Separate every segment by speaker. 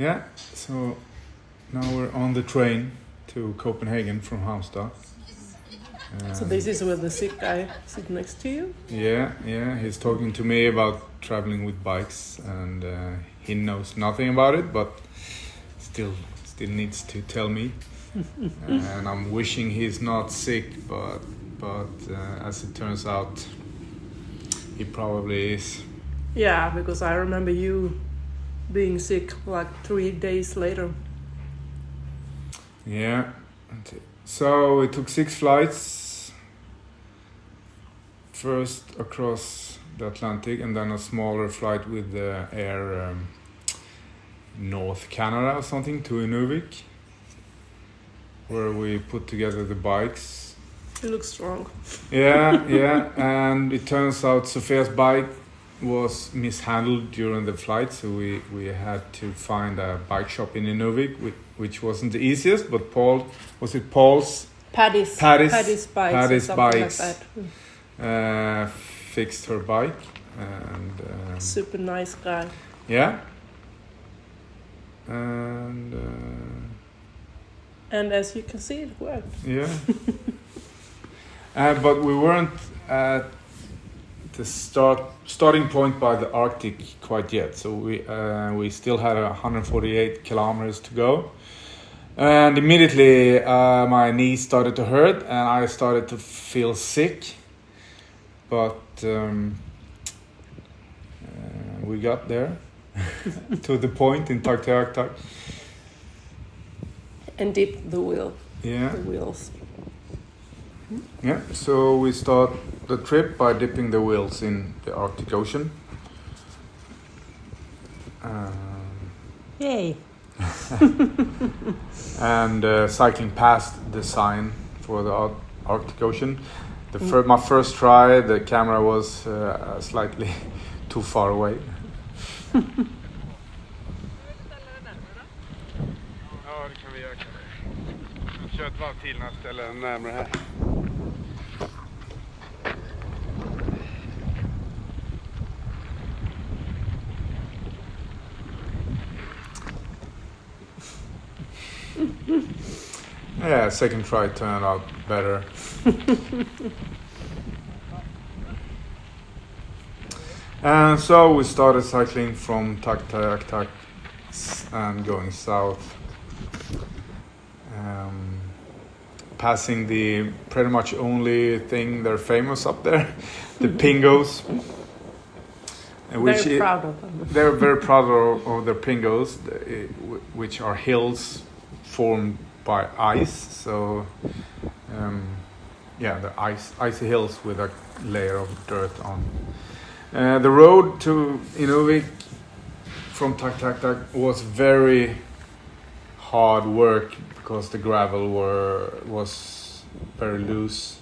Speaker 1: Yeah, so now we're on the train to Copenhagen from Halmstad.
Speaker 2: So this is where the sick guy sits next to you?
Speaker 1: Yeah, he's talking to me about traveling with bikes, and he knows nothing about it, but still needs to tell me. And I'm wishing he's not sick, but as it turns out, he probably is.
Speaker 2: Yeah, because I remember you being sick like 3 days later.
Speaker 1: Yeah. So we took 6 flights. First across the Atlantic, and then a smaller flight with the Air North Canada or something to Inuvik, where we put together the bikes.
Speaker 2: You look strong.
Speaker 1: Yeah, and it turns out Sophia's bike was mishandled during the flight, so we had to find a bike shop in Inuvik, which wasn't the easiest, but Paul's?
Speaker 2: Paddy's
Speaker 1: Bikes
Speaker 2: like that.
Speaker 1: Fixed her bike, and
Speaker 2: super nice guy.
Speaker 1: Yeah.
Speaker 2: And as you can see, it worked.
Speaker 1: Yeah. But we weren't at the starting point by the Arctic quite yet, so we still had 148 kilometers to go, and immediately my knees started to hurt and I started to feel sick, but we got there to the point in Tuktoyaktuk
Speaker 2: and dipped the wheel.
Speaker 1: Yeah.
Speaker 2: The wheels.
Speaker 1: Yeah, so we start the trip by dipping the wheels in the Arctic Ocean.
Speaker 2: Yay!
Speaker 1: And cycling past the sign for the Arctic Ocean. My first try, the camera was slightly too far away.
Speaker 3: Ja, det kan vi göra. Kör ett varv till när jag ställer den närmare här.
Speaker 1: Yeah, second try turned out better. And so we started cycling from Tuktoyaktuk and going south, passing the pretty much only thing they're famous up there, the Pingos.
Speaker 2: Very proud of them.
Speaker 1: They're very proud of their Pingos, which are hills formed by ice. So, the icy hills with a layer of dirt on. The road to Inuvik from Tuktoyaktuk was very hard work because the gravel was very loose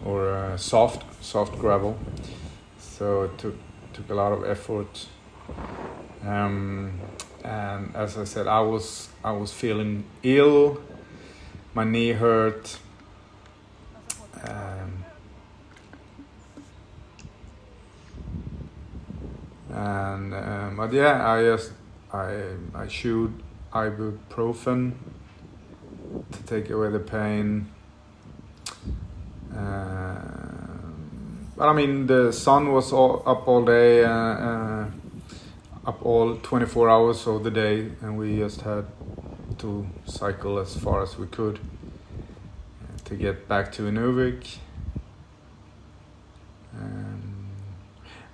Speaker 1: or soft gravel. So it took a lot of effort. And as I said, I was feeling ill. My knee hurt. But yeah, I chewed ibuprofen to take away the pain. But I mean, the sun was up all day, up all 24 hours of the day, and we just had to cycle as far as we could to get back to Inuvik.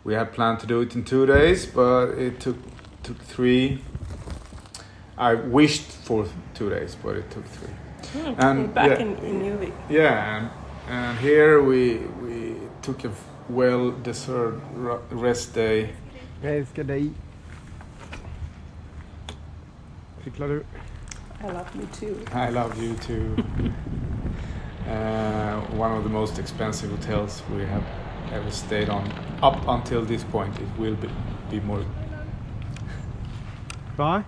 Speaker 1: We had planned to do it in 2 days, but it took 3. I wished for 2 days, but it took 3.
Speaker 2: And back in Inuvik.
Speaker 1: Yeah, and here we took a well-deserved rest day.
Speaker 3: Jag älskar dig. Cyklar du?
Speaker 2: I love you too.
Speaker 1: I love you too. One of the most expensive hotels we have ever stayed on. Up until this point, it will be more.
Speaker 3: Va?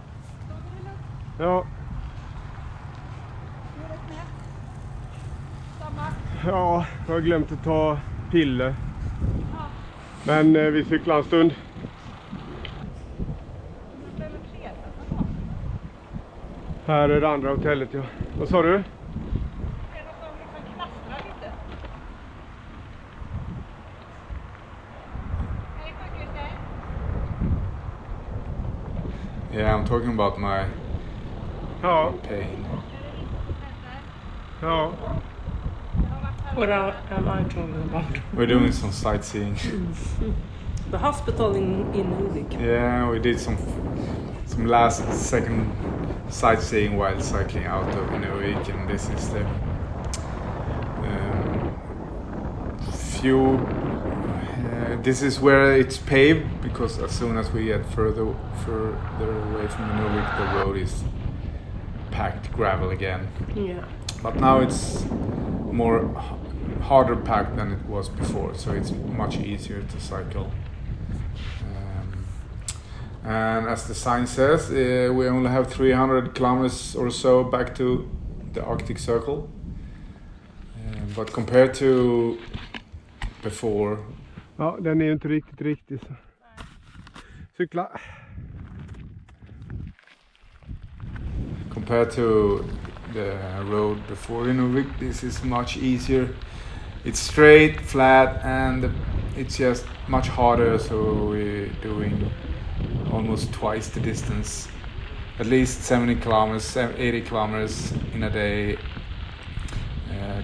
Speaker 3: Ja. Ja, jag har glömt att ta piller. Men vi cyklar en stund. Här är det andra hotellet, ja. Vad sa du?
Speaker 1: Yeah, I'm talking about my
Speaker 3: Ja.
Speaker 1: pain.
Speaker 3: Ja.
Speaker 2: What am I talking about?
Speaker 1: We're doing some sightseeing.
Speaker 2: The hospital in Uvik.
Speaker 1: Yeah, we did some last second sightseeing while cycling out of Inuvik, and this is the few. This is where it's paved, because as soon as we get further away from Inuvik, the road is packed gravel again.
Speaker 2: Yeah.
Speaker 1: But now it's more harder packed than it was before, so it's much easier to cycle. And as the sign says, we only have 300 kilometers or so back to the Arctic Circle. But compared to before...
Speaker 3: Ja, den är ju inte riktigt så. Cykla.
Speaker 1: Compared to the road before Inuvik, this is much easier. It's straight, flat, and it's just much harder, so we're doing almost twice the distance, at least 70 kilometers, 80 kilometers in a day,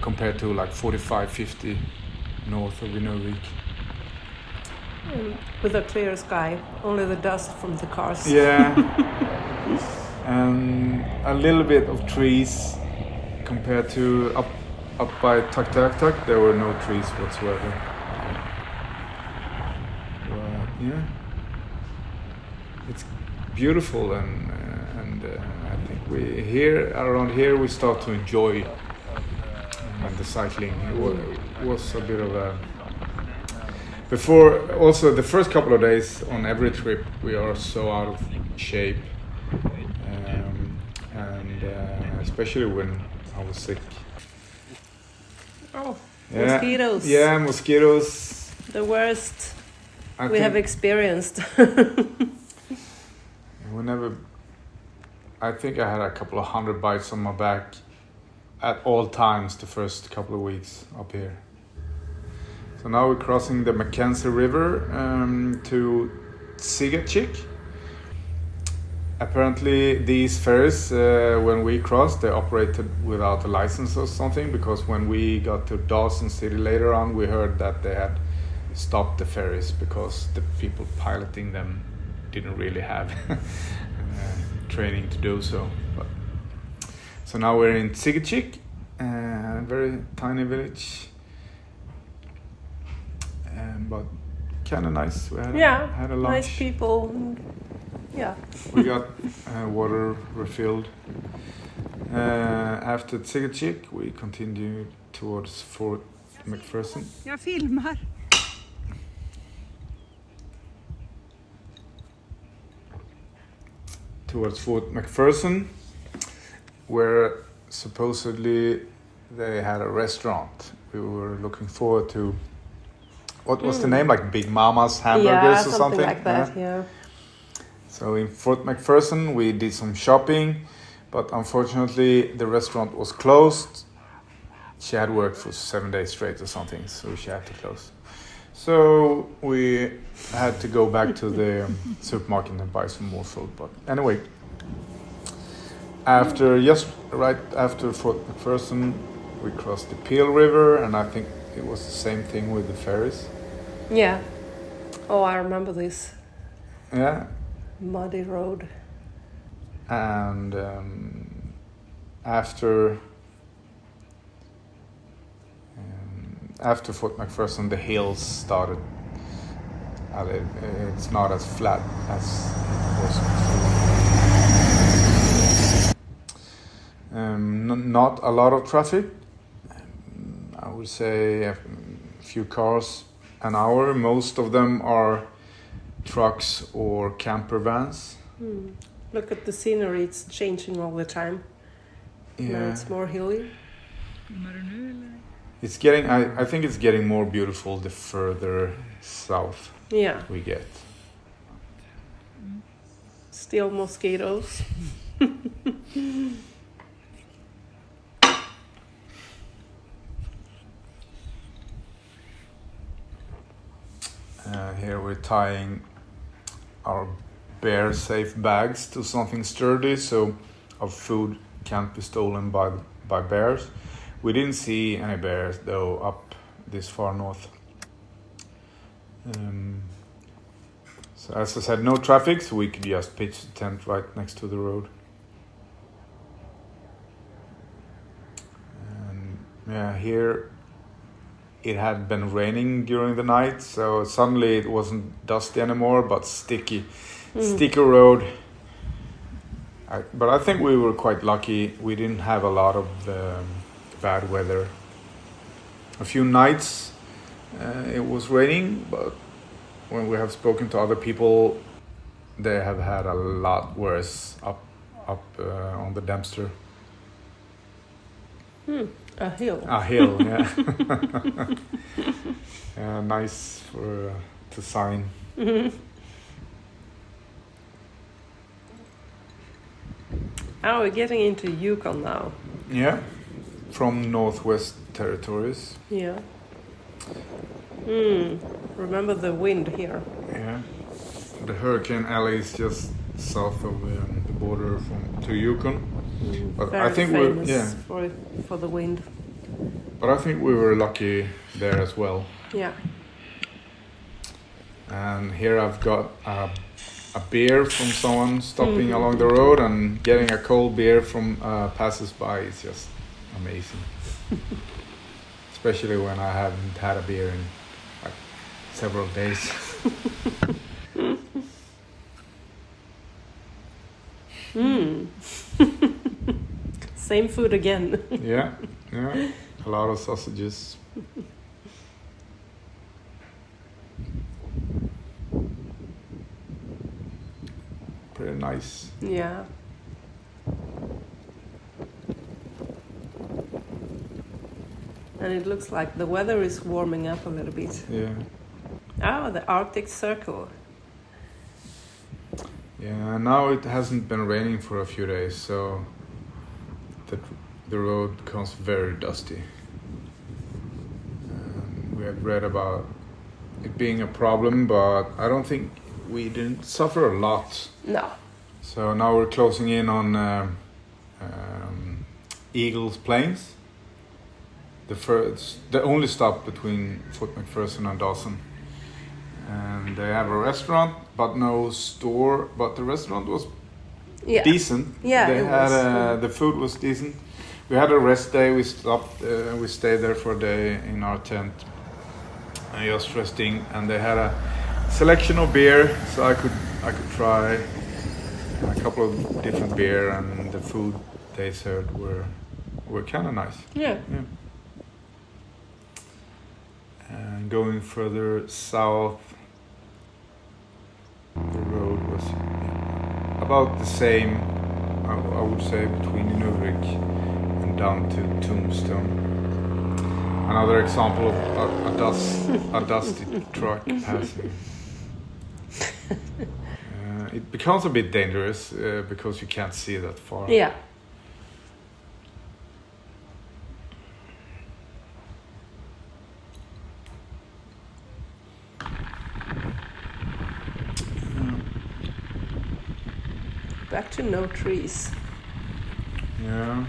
Speaker 1: compared to like 45-50 north of Inuvik.
Speaker 2: With a clear sky, only the dust from the cars.
Speaker 1: Yeah, and a little bit of trees compared to up by Tuktoyaktuk. There were no trees whatsoever. But yeah, it's beautiful, and I think around here we start to enjoy the cycling. It was a bit of a before. Also, the first couple of days on every trip we are so out of shape, and especially when I was sick.
Speaker 2: Oh,
Speaker 1: Yeah.
Speaker 2: mosquitoes.
Speaker 1: Yeah, mosquitoes.
Speaker 2: The worst
Speaker 1: I
Speaker 2: we have
Speaker 1: think
Speaker 2: experienced.
Speaker 1: I think I had a couple of 100 bites on my back at all times the first couple of weeks up here. So now we're crossing the Mackenzie River to Sigachik. Apparently these ferries, when we crossed, they operated without a license or something, because when we got to Dawson city later on, we heard that they had stopped the ferries because the people piloting them didn't really have training to do so. So now we're in Sigachik, a very tiny village, but kind of nice. We had a lunch.
Speaker 2: Nice people. Yeah.
Speaker 1: We got water refilled. After Sigachik, we continued towards Fort McPherson.
Speaker 4: Jag filmar.
Speaker 1: Towards Fort McPherson, where supposedly they had a restaurant. We were looking forward to. What was the name? Like Big Mama's Hamburgers or something?
Speaker 2: Like that. Yeah.
Speaker 1: So in Fort McPherson we did some shopping, but unfortunately the restaurant was closed. She had worked for 7 days straight or something, so she had to close. So we had to go back to the supermarket and buy some more food. But anyway, right after Fort McPherson, we crossed the Peel River, and I think it was the same thing with the ferries.
Speaker 2: Yeah. Oh, I remember this
Speaker 1: Yeah.
Speaker 2: muddy road.
Speaker 1: And after Fort McPherson, the hills started. It's not as flat as it was before. Not a lot of traffic. I would say a few cars an hour. Most of them are trucks or camper vans.
Speaker 2: Look at the scenery, it's changing all the time. Now
Speaker 1: Yeah.
Speaker 2: it's more hilly.
Speaker 1: It's getting. I think it's getting more beautiful the further south
Speaker 2: Yeah.
Speaker 1: we get.
Speaker 2: Still mosquitoes.
Speaker 1: tying our bear safe bags to something sturdy so our food can't be stolen by bears. We didn't see any bears though up this far north. So as I said, no traffic, so we could just pitch the tent right next to the road. And yeah, here it had been raining during the night, so suddenly it wasn't dusty anymore, but sticky road. But I think we were quite lucky. We didn't have a lot of bad weather. A few nights it was raining, but when we have spoken to other people, they have had a lot worse up on the Dempster.
Speaker 2: A hill.
Speaker 1: A hill, yeah. Nice to sign.
Speaker 2: Oh, we're getting into Yukon now.
Speaker 1: Yeah, from Northwest Territories.
Speaker 2: Yeah. Remember the wind here.
Speaker 1: Yeah, the Hurricane Alley is just south of the border to Yukon. But
Speaker 2: Very
Speaker 1: I think
Speaker 2: famous for the wind.
Speaker 1: But I think we were lucky there as well.
Speaker 2: Yeah.
Speaker 1: And here I've got a beer from someone stopping along the road, and getting a cold beer from passers-by is just amazing. Especially when I haven't had a beer in like several days.
Speaker 2: Same food again.
Speaker 1: Yeah, a lot of sausages. Pretty nice.
Speaker 2: Yeah. And it looks like the weather is warming up a little bit.
Speaker 1: Yeah.
Speaker 2: Oh, the Arctic Circle.
Speaker 1: Yeah, now it hasn't been raining for a few days, so the road becomes very dusty. We had read about it being a problem, but I don't think we didn't suffer a lot.
Speaker 2: No.
Speaker 1: So now we're closing in on Eagles Plains, the only stop between Fort McPherson and Dawson. And they have a restaurant, but no store. But the restaurant was decent.
Speaker 2: Yeah,
Speaker 1: they had the food was decent. We had a rest day. We stopped. We stayed there for a day in our tent, just resting. And they had a selection of beer, so I could try a couple of different beer, and the food they served were kind of nice.
Speaker 2: Yeah.
Speaker 1: And going further south, the road was about the same, I would say, between Inuvik and down to Tombstone. Another example of a dusty truck passing. It becomes a bit dangerous because you can't see that far.
Speaker 2: Yeah. Back to no trees.
Speaker 1: Yeah.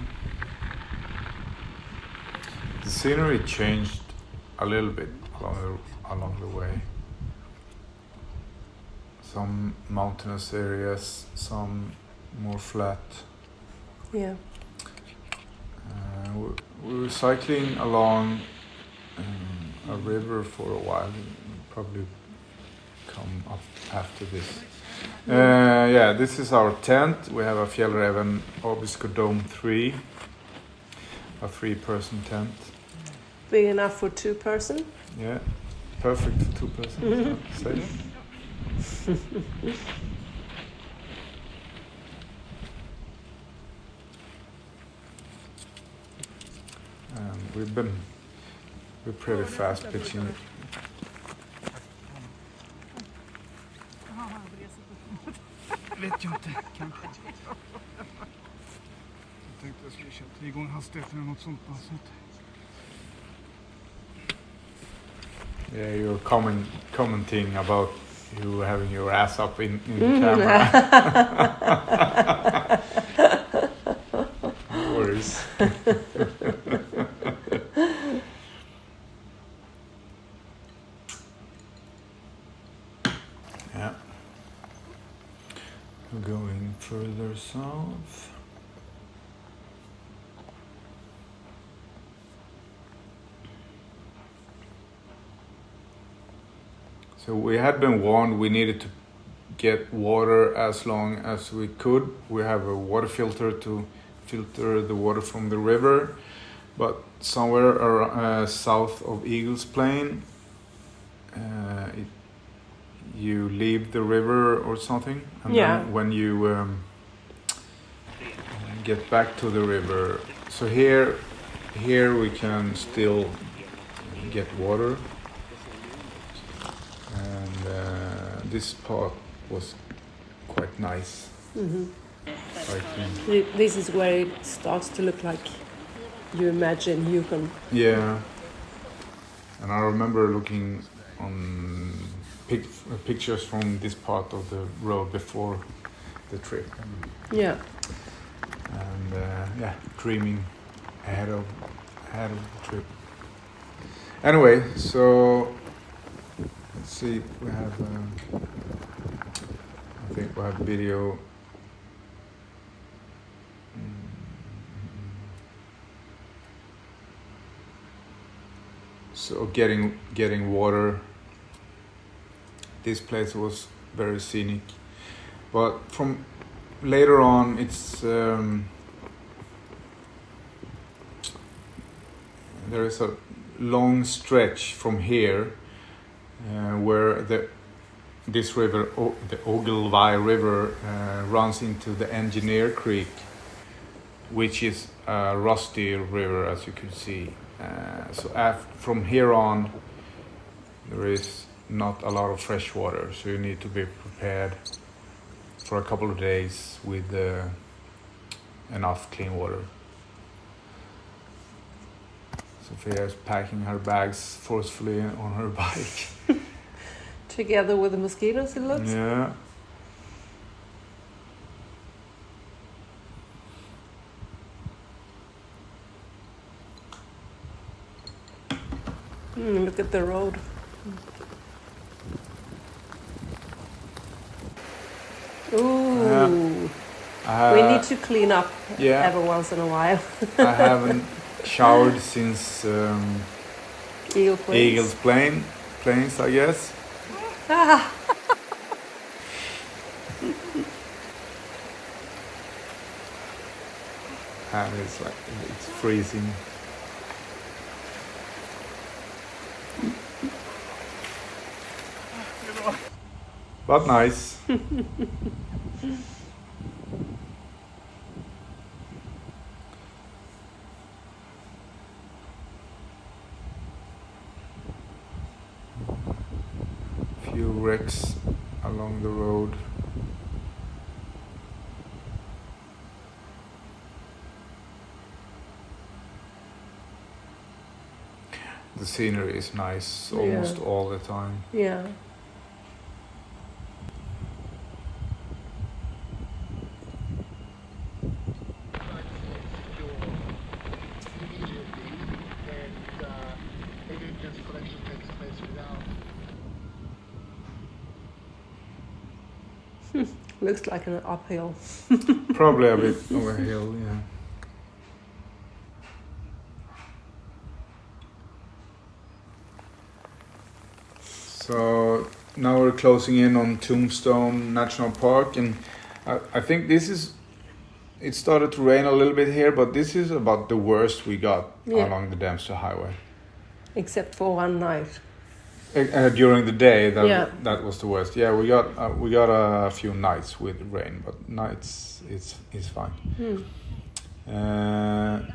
Speaker 1: The scenery changed a little bit along the way. Some mountainous areas, some more flat.
Speaker 2: Yeah.
Speaker 1: We were cycling along a river for a while. We'll probably come up after this. This is our tent. We have a Fjällräven Abisko Dome 3, a 3-person tent.
Speaker 2: Big enough for 2 person?
Speaker 1: Yeah, perfect for 2 persons. Safe. And we're pretty fast pitching.
Speaker 3: Vet jag inte, kanske. Jag tänkte jag skulle köra igång hastigheten eller något sånt.
Speaker 1: Yeah, you're commenting about You were having your ass up in the camera. No worries. Yeah. Going further south. So we had been warned we needed to get water as long as we could. We have a water filter to filter the water from the river, but somewhere south of Eagles Plain, you leave the river or something, and then when you get back to the river, so here we can still get water. And this part was quite nice.
Speaker 2: Mm-hmm.
Speaker 1: I think.
Speaker 2: This is where it starts to look like you imagine Yukon.
Speaker 1: Yeah. And I remember looking on pictures from this part of the road before the trip.
Speaker 2: Yeah.
Speaker 1: And dreaming ahead of the trip. Anyway, so let's see if we have. I think we have video. So getting water. This place was very scenic, but from later on, it's there is a long stretch from here where this river, the Ogilvy River, runs into the Engineer Creek, which is a rusty river, as you can see. So from here on, there is not a lot of fresh water, so you need to be prepared for a couple of days with enough clean water. Sophia is packing her bags forcefully on her bike.
Speaker 2: Together with the mosquitoes, it looks.
Speaker 1: Yeah.
Speaker 2: Look at the road. Ooh. We need to clean up every once in a while.
Speaker 1: I haven't showered since Eagles Plains, I guess. And it's freezing. But nice. Few wrecks along the road. The scenery is nice almost all the time.
Speaker 2: Yeah. Looks like an uphill.
Speaker 1: Probably a bit of a hill, yeah. So now we're closing in on Tombstone National Park, and I think this is. It started to rain a little bit here, but this is about the worst we got along the Dempster Highway.
Speaker 2: Except for one night.
Speaker 1: During the day, that was the worst. Yeah, we got a few nights with rain, but nights it's fine. And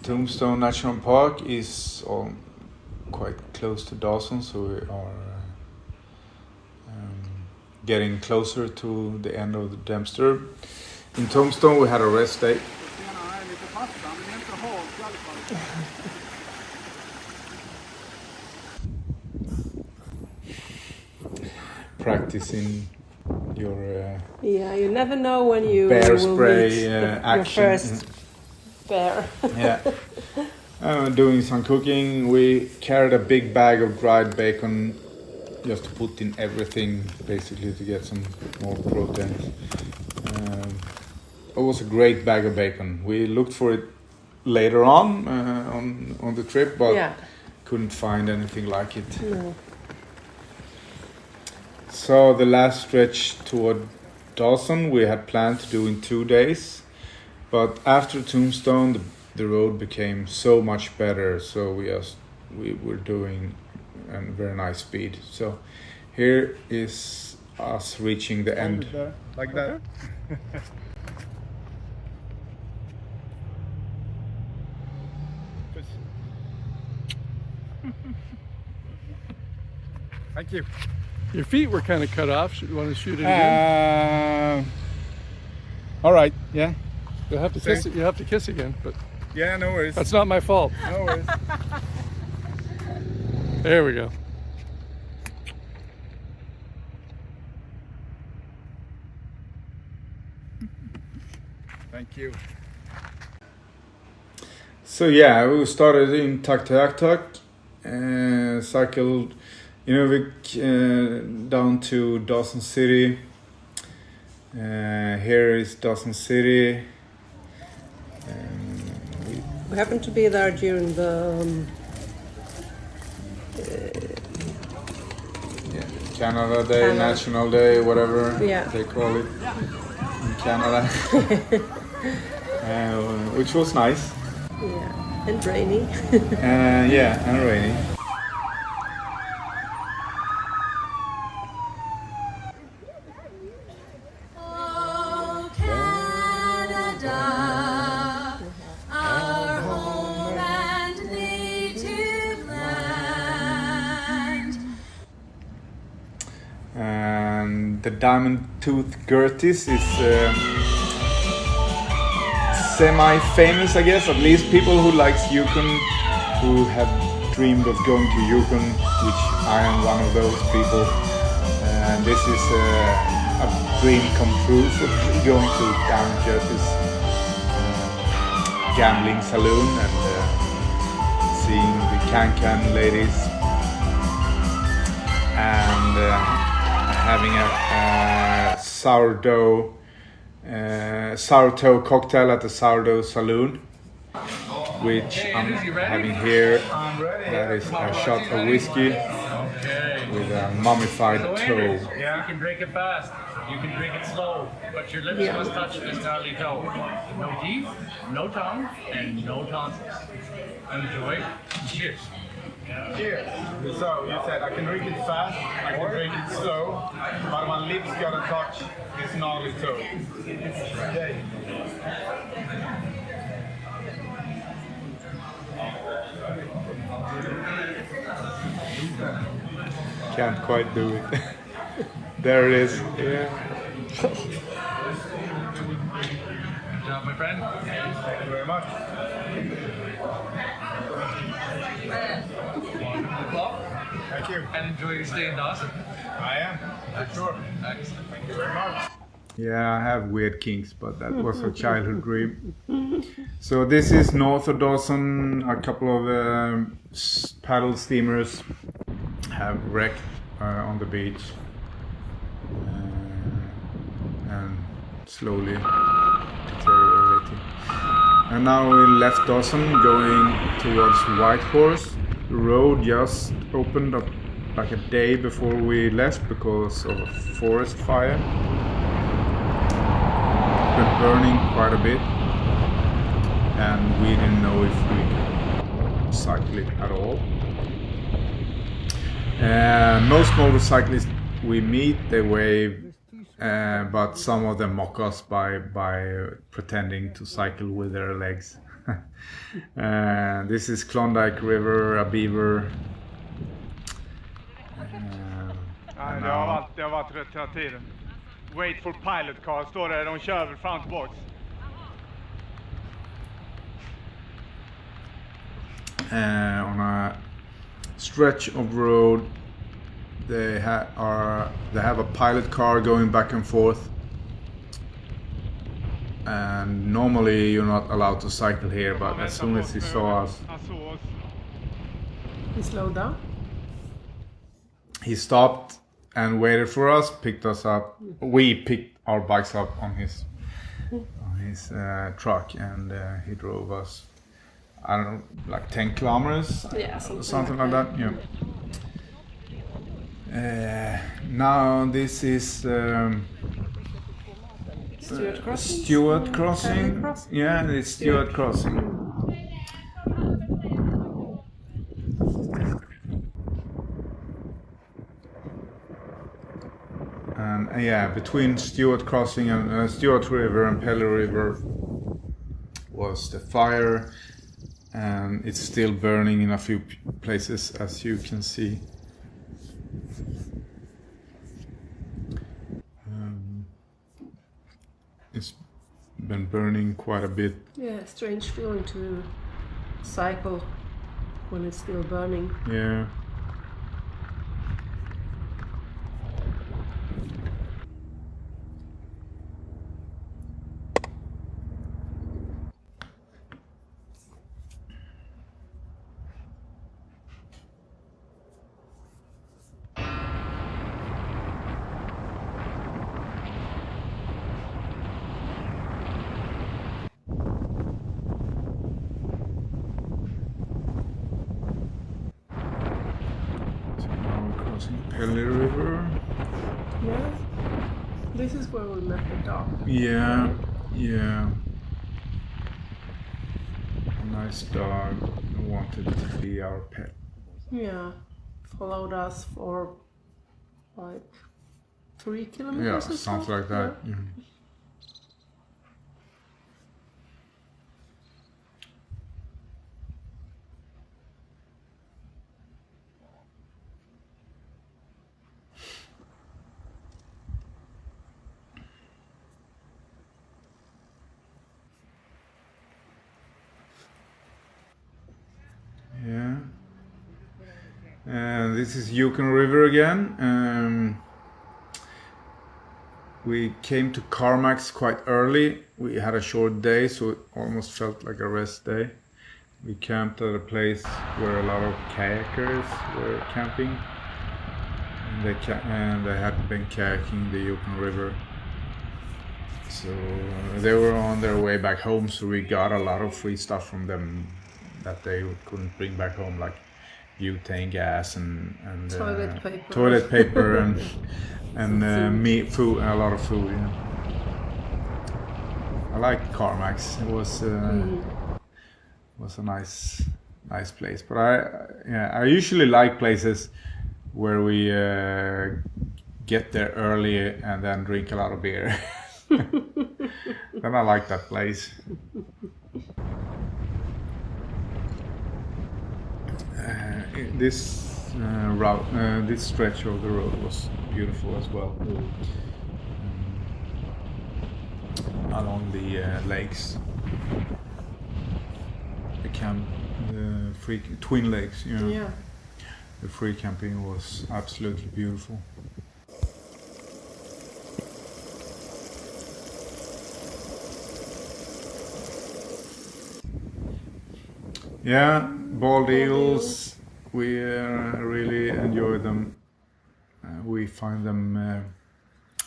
Speaker 1: Tombstone National Park is quite close to Dawson, so we are getting closer to the end of the Dempster. In Tombstone, we had a rest day. practicing your
Speaker 2: Yeah, you never know when you
Speaker 1: bear
Speaker 2: will
Speaker 1: spray
Speaker 2: meet your
Speaker 1: action.
Speaker 2: first bear.
Speaker 1: Yeah. Doing some cooking. We carried a big bag of dried bacon just to put in everything, basically to get some more protein. It was a great bag of bacon. We looked for it later on the trip, but
Speaker 2: Yeah.
Speaker 1: couldn't find anything like it.
Speaker 2: No.
Speaker 1: So the last stretch toward Dawson we had planned to do in 2 days, but after Tombstone the road became so much better, so we were doing a very nice speed. So here is us reaching the end.
Speaker 3: Like that. Thank you.
Speaker 4: Your feet were kind of cut off. You want to shoot it again?
Speaker 3: All right. Yeah.
Speaker 4: You'll have to kiss it. You have to kiss again, but
Speaker 3: Yeah. No worries.
Speaker 4: that's not my fault.
Speaker 3: No worries.
Speaker 4: There we go.
Speaker 3: Thank you.
Speaker 1: So yeah, we started in Tuktoyaktuk, cycled down to Dawson City. Here is Dawson City.
Speaker 2: We happened to be there during the
Speaker 1: Canada Day,
Speaker 2: Canada.
Speaker 1: National Day, whatever
Speaker 2: Yeah.
Speaker 1: they call it in Canada, which was nice.
Speaker 2: yeah, and rainy.
Speaker 1: Yeah, and rainy.
Speaker 5: Oh, Canada, our home and native land.
Speaker 1: And the diamond tooth Gertis is semi-famous, I guess. At least people who likes Yukon, who have dreamed of going to Yukon, which I am one of those people. And this is a dream come true for going to Diamond Gertis gambling saloon and seeing the can ladies and having a sourdough cocktail at the sourdough saloon, which I'm having here. That is a shot of whiskey with a mummified toe.
Speaker 6: You can drink it fast, you can drink it slow, but your lips must touch this gnarly toe. No teeth, no tongue, and no tonsils. Enjoy. Cheers.
Speaker 3: Cheers. So you said I can drink it fast, I can drink it slow, but my lips gotta touch this gnarly toe. Okay.
Speaker 1: Can't quite do it. There it is. Yeah.
Speaker 6: Good job, my friend.
Speaker 3: Thank you very much. Thank you.
Speaker 6: And enjoy your stay in Dawson.
Speaker 3: I am, for sure.
Speaker 6: Excellent.
Speaker 3: Thank you very much.
Speaker 1: Yeah, I have weird kinks, but that was a childhood dream. So this is north of Dawson. A couple of paddle steamers have wrecked on the beach and slowly deteriorating. And now we left Dawson going towards Whitehorse. The road just opened up like a day before we left because of a forest fire. Been burning quite a bit, and we didn't know if we could cycle it at all. Most motorcyclists we meet, they wave, but some of them mock us by pretending to cycle with their legs. This is Klondike River, a beaver.
Speaker 3: Det har varit rätt hela tiden. Wait for pilot car står det, de kör väl fram och tillbaks.
Speaker 1: On a stretch of road they have a pilot car going back and forth, and normally you're not allowed to cycle here, but as soon as he saw us,
Speaker 2: He slowed down.
Speaker 1: he stopped and waited for us, picked us up. We picked our bikes up on his truck, and he drove us, I don't know, like 10 kilometers,
Speaker 2: Yeah,
Speaker 1: something like that. Yeah. Now this is
Speaker 2: Stewart Crossing.
Speaker 1: Stewart
Speaker 2: Ferry
Speaker 1: Crossing.
Speaker 2: Crossing.
Speaker 1: Yeah, it's Stewart Crossing. And yeah, between Stewart Crossing and Stewart River and Pelly River was the fire, and it's still burning in a few places, as you can see. It's been burning quite a bit.
Speaker 2: Yeah, strange feeling to cycle when it's still burning.
Speaker 1: Yeah. Pelly River.
Speaker 2: Yeah. This is where we met the dog.
Speaker 1: Yeah, yeah. A nice dog who wanted to be our pet.
Speaker 2: Yeah. Followed us for like 3 kilometers
Speaker 1: Yeah,
Speaker 2: or so.
Speaker 1: something like that. Yeah. Yeah. And this is Yukon River again. We came to Carmack's quite early. We had a short day, so it almost felt like a rest day. We camped at a place where a lot of kayakers were camping. And they had been kayaking the Yukon River. So they were on their way back home, so we got a lot of free stuff from them that they couldn't bring back home, like butane gas and
Speaker 2: Toilet paper.
Speaker 1: and meat, food, and a lot of food. Yeah. I liked Carmack's. It was a nice place. But I usually like places where we get there early and then drink a lot of beer. Then I like that place. This route, this stretch of the road was beautiful as well. Along the lakes, the free twin lakes. You know,
Speaker 2: Yeah.
Speaker 1: the free camping was absolutely beautiful. Yeah, bald eagles. We really enjoy them. We find them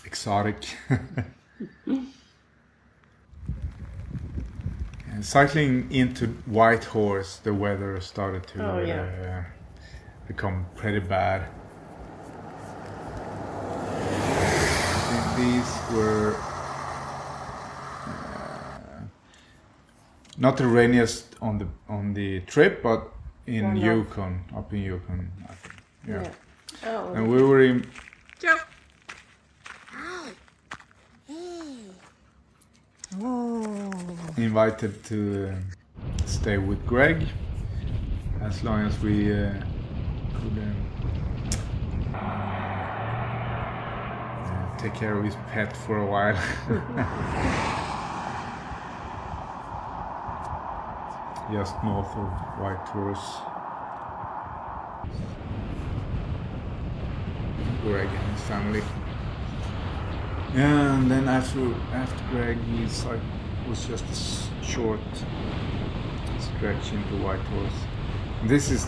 Speaker 1: exotic. And cycling into Whitehorse, the weather started to become pretty bad. I think these were not the rainiest on the trip, but in Yukon, up in Yukon. I think. Yeah.
Speaker 2: Oh.
Speaker 1: And we were in.
Speaker 2: Joe.
Speaker 1: Invited to stay with Greg as long as we could take care of his pet for a while. Just north of Whitehorse. Greg and his family. And then after Greg, was just a short stretch into Whitehorse. This is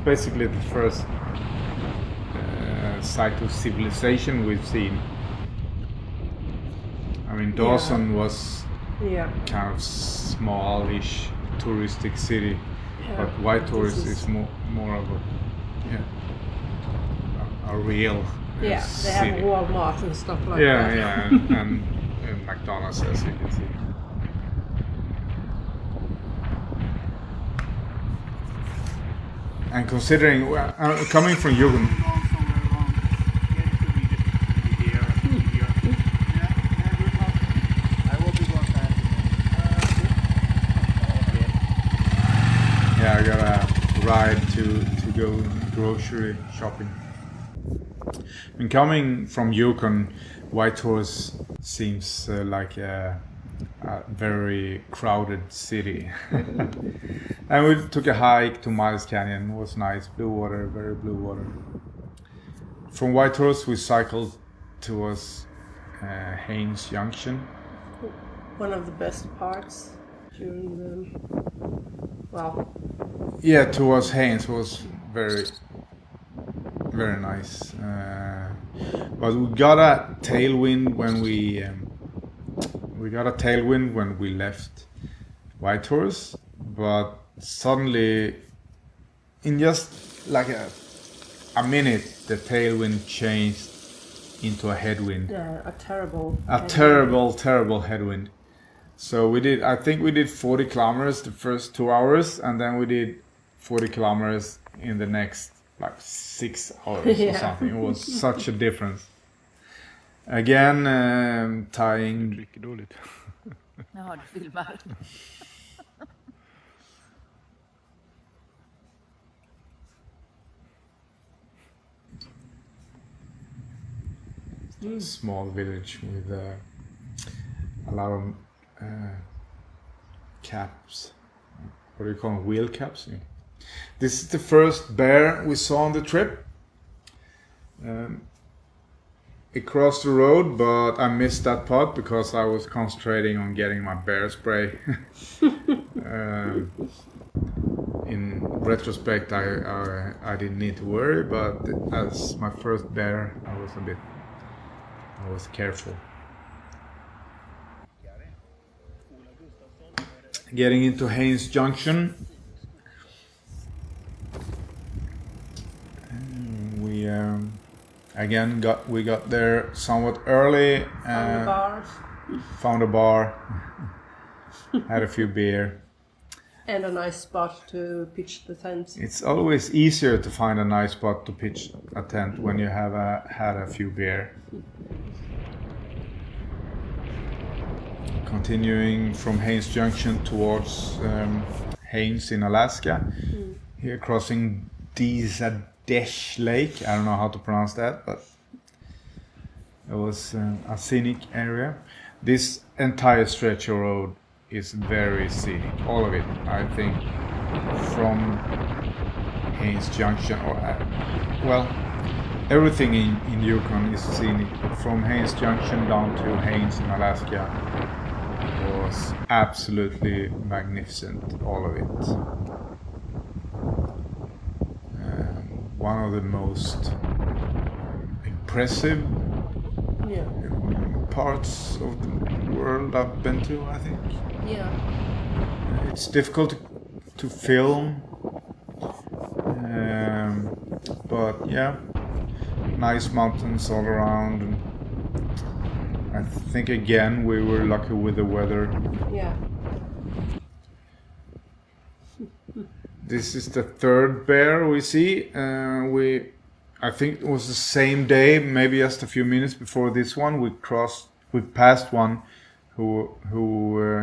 Speaker 1: basically the first site of civilization we've seen. I mean, Dawson was kind of smallish touristic city, but Whitehorse is more of a real
Speaker 2: they
Speaker 1: city.
Speaker 2: have Walmart and stuff like that.
Speaker 1: Yeah, and McDonald's, as you can see. And considering coming from Yukon, I got a ride to go grocery shopping. And coming from Yukon, Whitehorse seems like a very crowded city. And we took a hike to Miles Canyon. It was nice, blue water, very blue water. From Whitehorse we cycled towards Haines Junction.
Speaker 2: One of the best parts during
Speaker 1: towards Haines was very nice. But we got a tailwind when we left Whitehorse, but suddenly, in just like a minute, the tailwind changed into a headwind.
Speaker 2: Yeah, a terrible headwind.
Speaker 1: So I think we did 40 kilometers the first 2 hours, and then we did 40 kilometers in the next 6 hours or something. It was such a difference. Again, tying.
Speaker 7: Ja, du filmar.
Speaker 1: Small village with a lot of caps. What do you call them? Wheel caps? Yeah. This is the first bear we saw on the trip. It crossed the road, but I missed that part because I was concentrating on getting my bear spray. In retrospect, I didn't need to worry, but as my first bear, I was careful. Getting into Haines Junction, we got there somewhat early. Found a bar, had a few beer,
Speaker 2: and a nice spot to pitch the tent.
Speaker 1: It's always easier to find a nice spot to pitch a tent when you have had a few beer. Continuing from Haines Junction towards Haines in Alaska. Here crossing Desadesh Lake. I don't know how to pronounce that, but it was a scenic area. This entire stretch of road is very scenic. All of it, I think, from Haines Junction, everything in Yukon is scenic, but from Haines Junction down to Haines in Alaska was absolutely magnificent, all of it. One of the most impressive parts of the world I've been to, I think.
Speaker 2: Yeah.
Speaker 1: It's difficult to film, but yeah, nice mountains all around. And I think again we were lucky with the weather.
Speaker 2: Yeah.
Speaker 1: This is the third bear we see. I think it was the same day, maybe just a few minutes before this one. We passed one who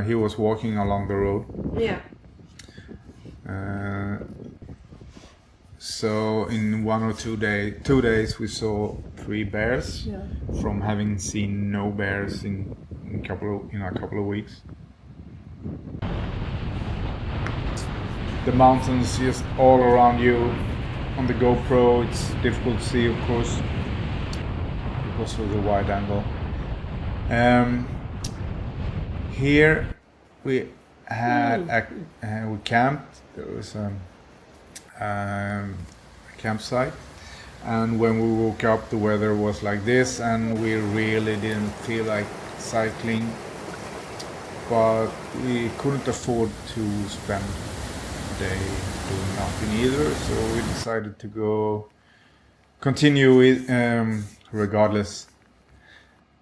Speaker 1: he was walking along the road.
Speaker 2: Yeah.
Speaker 1: So in 1 or 2 days we saw 3 bears.
Speaker 2: Yeah.
Speaker 1: From having seen no bears in a couple of weeks. The mountains just all around you. On the GoPro it's difficult to see, of course, because of the wide angle. Here we had we camped. There was a campsite, and when we woke up, the weather was like this, and we really didn't feel like cycling. But we couldn't afford to spend the day doing nothing either, so we decided to continue it regardless.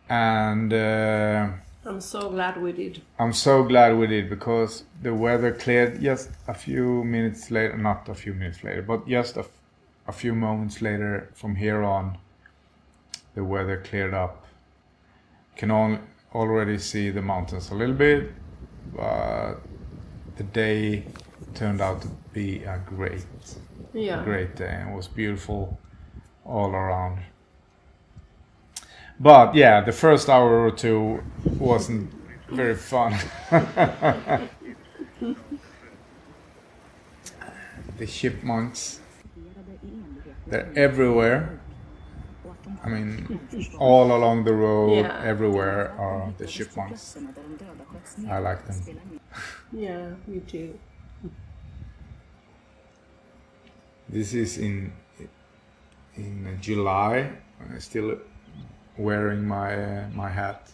Speaker 1: And
Speaker 2: I'm so glad we did.
Speaker 1: I'm so glad we did, because the weather cleared just a few minutes later, not a few minutes later, but just a few moments later. From here on, the weather cleared up. Can already see the mountains a little bit, but the day turned out to be a great day, and it was beautiful all around. But yeah, the first hour or two wasn't very fun. The chipmunks, they're everywhere. I mean, all along the road, everywhere are the chipmunks. I like them.
Speaker 2: Yeah, me too.
Speaker 1: This is in July. I'm still wearing my hat.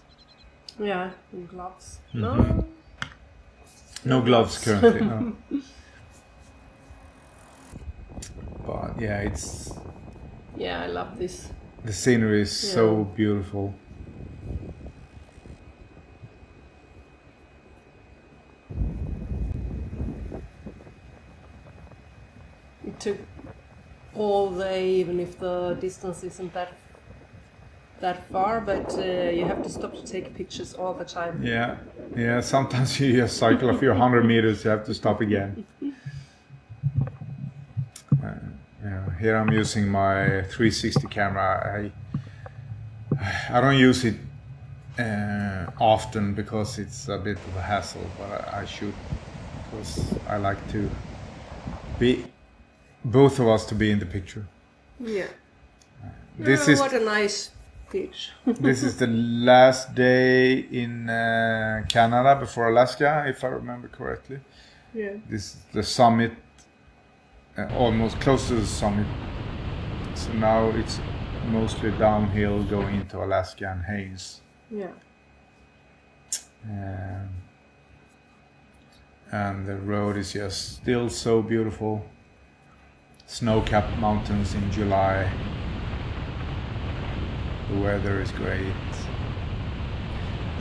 Speaker 2: Yeah, and gloves.
Speaker 1: Mm-hmm. No gloves currently. No. But yeah, it's.
Speaker 2: Yeah, I love this.
Speaker 1: The scenery is so beautiful.
Speaker 2: It took all day, even if the distance isn't that far, but you have to stop to take pictures all the time.
Speaker 1: Yeah. Sometimes you just cycle a few 100 meters, you have to stop again. Here I'm using my 360 camera. I don't use it often because it's a bit of a hassle, but I should, because I like to be both of us to be in the picture.
Speaker 2: Yeah.
Speaker 1: This is
Speaker 2: what a nice beach.
Speaker 1: This is the last day in Canada before Alaska, if I remember correctly.
Speaker 2: Yeah.
Speaker 1: This is the summit, almost close to the summit. So now it's mostly downhill going into Alaska and Haines.
Speaker 2: Yeah.
Speaker 1: And the road is just still so beautiful. Snow-capped mountains in July. The weather is great.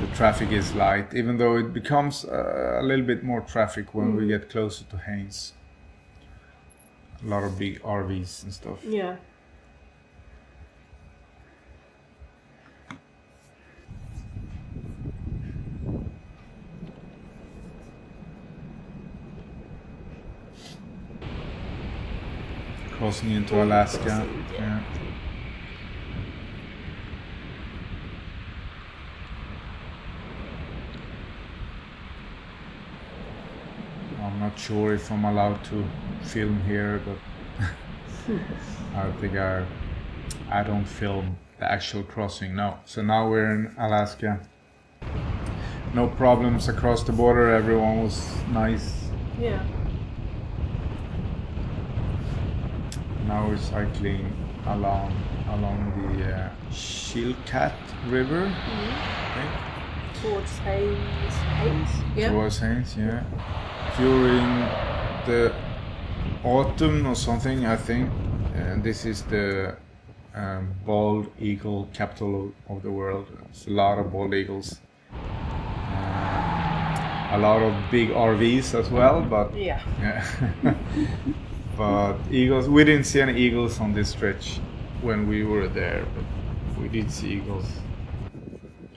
Speaker 1: The traffic is light, even though it becomes a little bit more traffic when we get closer to Haines. A lot of big RVs and stuff.
Speaker 2: Yeah.
Speaker 1: Crossing into Alaska. Yeah. I'm not sure if I'm allowed to film here, but I think I don't film the actual crossing. No. So now we're in Alaska. No problems across the border. Everyone was nice.
Speaker 2: Yeah.
Speaker 1: Now we're cycling along the Chilkat River. I think.
Speaker 2: Towards Haines. Yeah.
Speaker 1: Towards Haines, yeah. During the autumn or something, I think. This is the bald eagle capital of the world. There's a lot of bald eagles. A lot of big RVs as well, but
Speaker 2: yeah.
Speaker 1: But eagles, we didn't see any eagles on this stretch when we were there, but we did see eagles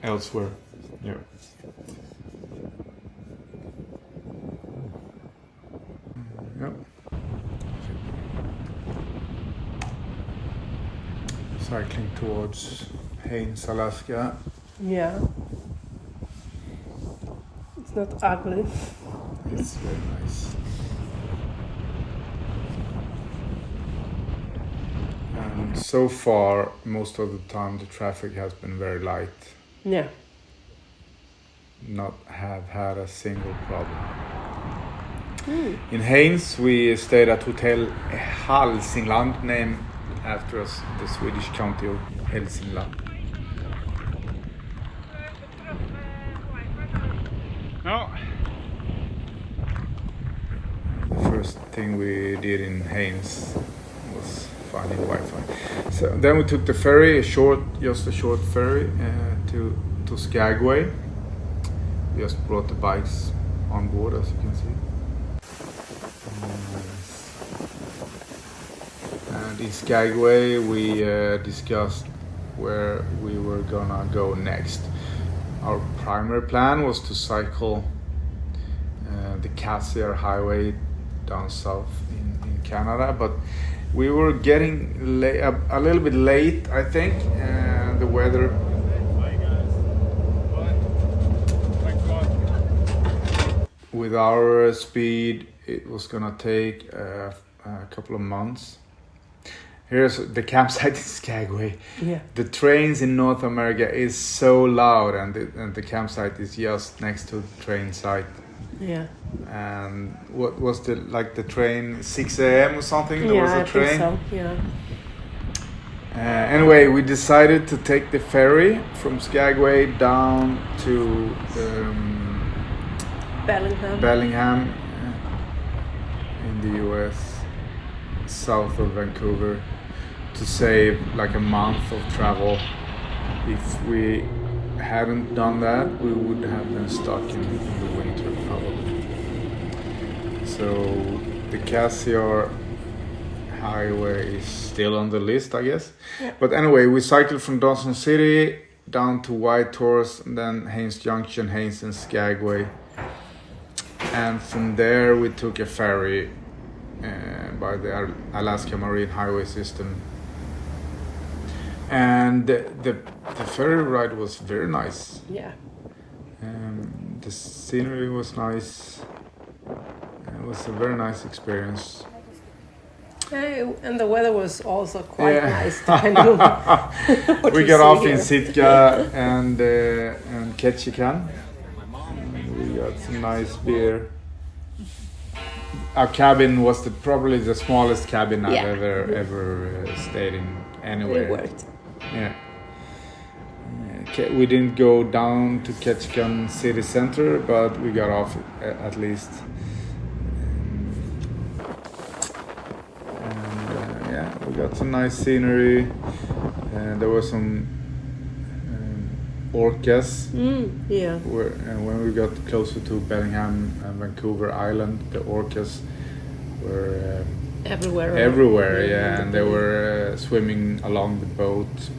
Speaker 1: elsewhere. Yeah. Yep. Cycling towards Haines, Alaska.
Speaker 2: Yeah. It's not ugly.
Speaker 1: It's very nice. And And so far, most of the time, the traffic has been very light.
Speaker 2: Yeah.
Speaker 1: Not have had a single problem. In Haynes, we stayed at Hotel Hälsingland, named after us, the Swedish county of Hälsingland. No. The first thing we did in Haynes was finding Wi-Fi. So then we took the ferry, just a short ferry to Skagway. We just brought the bikes on board, as you can see. And in Skagway, we discussed where we were gonna go next. Our primary plan was to cycle the Dempster Highway down south in Canada, but we were getting a little bit late, I think. The weather. With our speed, it was gonna take a couple of months. Here's the campsite in Skagway.
Speaker 2: Yeah.
Speaker 1: The trains in North America is so loud, and the campsite is just next to the train site.
Speaker 2: Yeah.
Speaker 1: And what was the train 6 a.m. or something? There was a
Speaker 2: I
Speaker 1: train.
Speaker 2: think so. Yeah.
Speaker 1: Anyway, we decided to take the ferry from Skagway down to Bellingham in the US, south of Vancouver, to save like a month of travel. If we hadn't done that, we would have been stuck in the winter probably. So the Cassiar Highway is still on the list, I guess.
Speaker 2: Yeah.
Speaker 1: But anyway, we cycled from Dawson City down to Whitehorse, and then Haynes Junction, Haynes and Skagway. And from there we took a ferry by the Alaska Marine Highway System. And the ferry ride was very nice.
Speaker 2: Yeah.
Speaker 1: The scenery was nice. It was a very nice experience.
Speaker 2: And the weather was also quite
Speaker 1: Yeah.
Speaker 2: nice, depending on what
Speaker 1: We
Speaker 2: you
Speaker 1: got
Speaker 2: see
Speaker 1: off
Speaker 2: here.
Speaker 1: in Sitka and Ketchikan. We got some nice beer. Our cabin was probably the smallest cabin I've
Speaker 2: Yeah.
Speaker 1: ever stayed in anywhere.
Speaker 2: It worked.
Speaker 1: Yeah. We didn't go down to Ketchikan city center, but we got off at least. And yeah, we got some nice scenery. There were some orcas.
Speaker 2: Yeah.
Speaker 1: And when we got closer to Bellingham and Vancouver Island, the orcas were
Speaker 2: Everywhere.
Speaker 1: yeah, and they were swimming along the boat,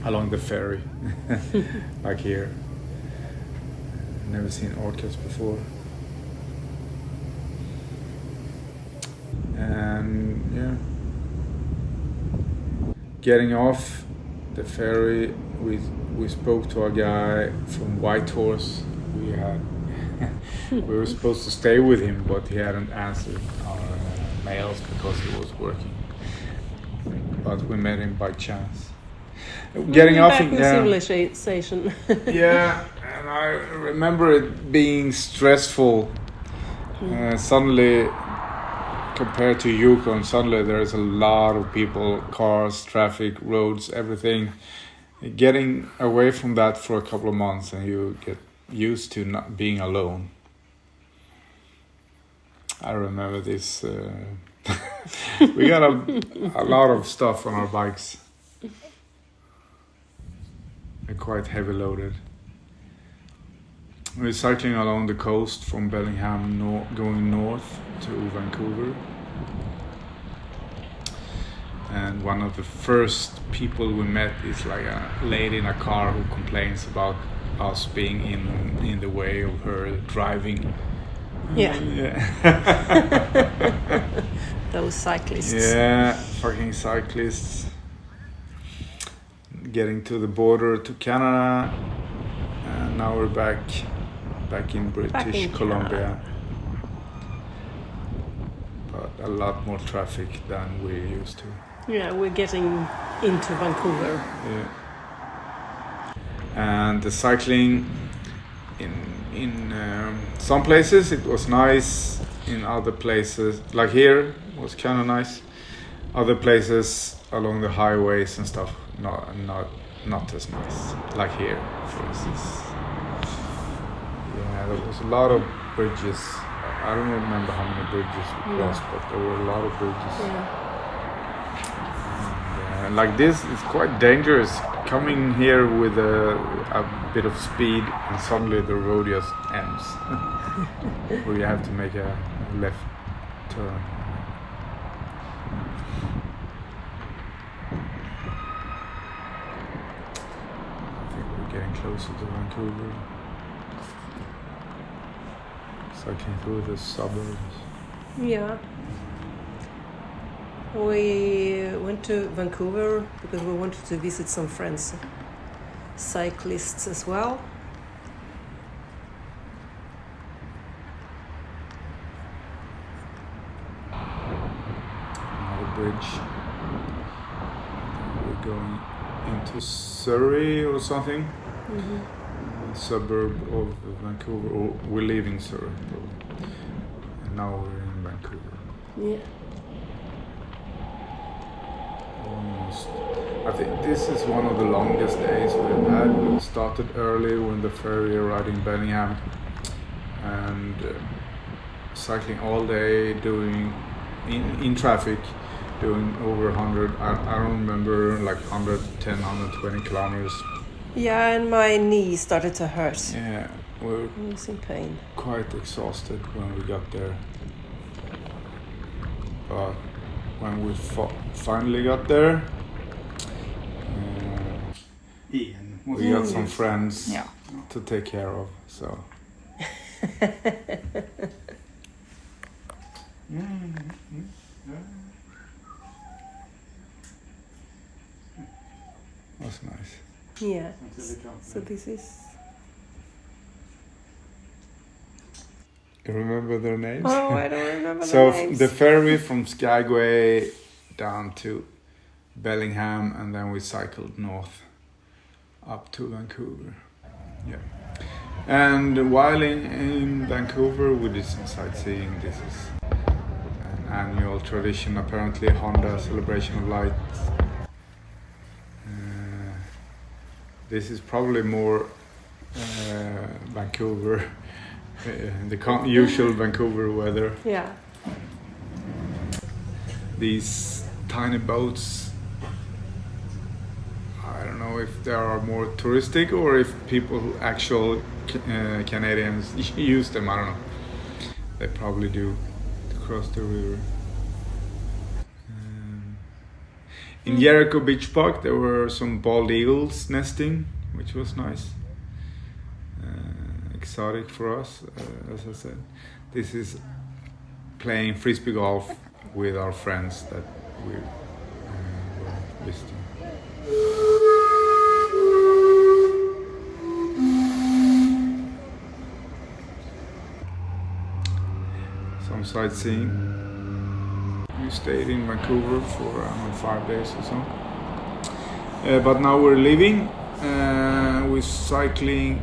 Speaker 1: along the ferry, like here. Never seen orcas before. And yeah, getting off the ferry, we spoke to a guy from Whitehorse. We were supposed to stay with him, but he hadn't answered our mails because he was working. But we met him by chance. Getting off
Speaker 2: back in civilization.
Speaker 1: yeah, and I remember it being stressful. Suddenly, compared to Yukon, suddenly there's a lot of people, cars, traffic, roads, everything. Getting away from that for a couple of months, and you get used to not being alone. I remember this. We got a lot of stuff on our bikes. They're quite heavy loaded. We're cycling along the coast from Bellingham, going north to Vancouver. And one of the first people we met is like a lady in a car who complains about us being in the way of her driving.
Speaker 2: Yeah.
Speaker 1: Yeah.
Speaker 2: Those cyclists.
Speaker 1: Yeah, fucking cyclists. Getting to the border to Canada, and now we're back in British
Speaker 2: in
Speaker 1: Columbia. But a lot more traffic than we used to.
Speaker 2: Yeah, we're getting into Vancouver.
Speaker 1: Yeah. And the cycling in some places it was nice. In other places, like here, was kind of nice. Other places along the highways and stuff, not as nice. Like here, for instance. Yeah, there was a lot of bridges. I don't remember how many bridges we crossed, but there were a lot of bridges. And like this, it's quite dangerous coming here with a bit of speed, and suddenly the road just ends, where you have to make a left turn. I think we're getting closer to Vancouver. Cycling through the suburbs.
Speaker 2: Yeah. We went to Vancouver because we wanted to visit some friends, cyclists as well.
Speaker 1: Another bridge. We're going into Surrey or something. A suburb of Vancouver, or we're leaving Surrey probably. And now we're in Vancouver.
Speaker 2: Yeah.
Speaker 1: Almost. I think this is one of the longest days we've had. We started early when the ferry arrived in Bellingham, and cycling all day, doing in traffic, doing over 100. I don't remember, like 110, 120 kilometers.
Speaker 2: Yeah, and my knee started to hurt.
Speaker 1: Yeah, we're
Speaker 2: I was in pain.
Speaker 1: quite exhausted when we got there. But when we finally got there, we got some friends to take care of. So. That's nice.
Speaker 2: Yeah. So this is.
Speaker 1: You remember their names?
Speaker 2: Oh, I don't remember
Speaker 1: So
Speaker 2: the names.
Speaker 1: the ferry from Skagway down to Bellingham, and then we cycled north up to Vancouver. Yeah. And while in Vancouver, we did some sightseeing. This is an annual tradition, apparently, Honda Celebration of Lights. This is probably more Vancouver, the usual Vancouver weather.
Speaker 2: Yeah.
Speaker 1: These tiny boats, I don't know if they are more touristic or if people who actual Canadians use them, I don't know. They probably do to cross the river. In Jericho Beach Park there were some bald eagles nesting, which was nice. Exotic for us, as I said. This is playing frisbee golf with our friends that we were visiting. Some sightseeing. We stayed in Vancouver for 5 days or so. But now we're leaving. We're cycling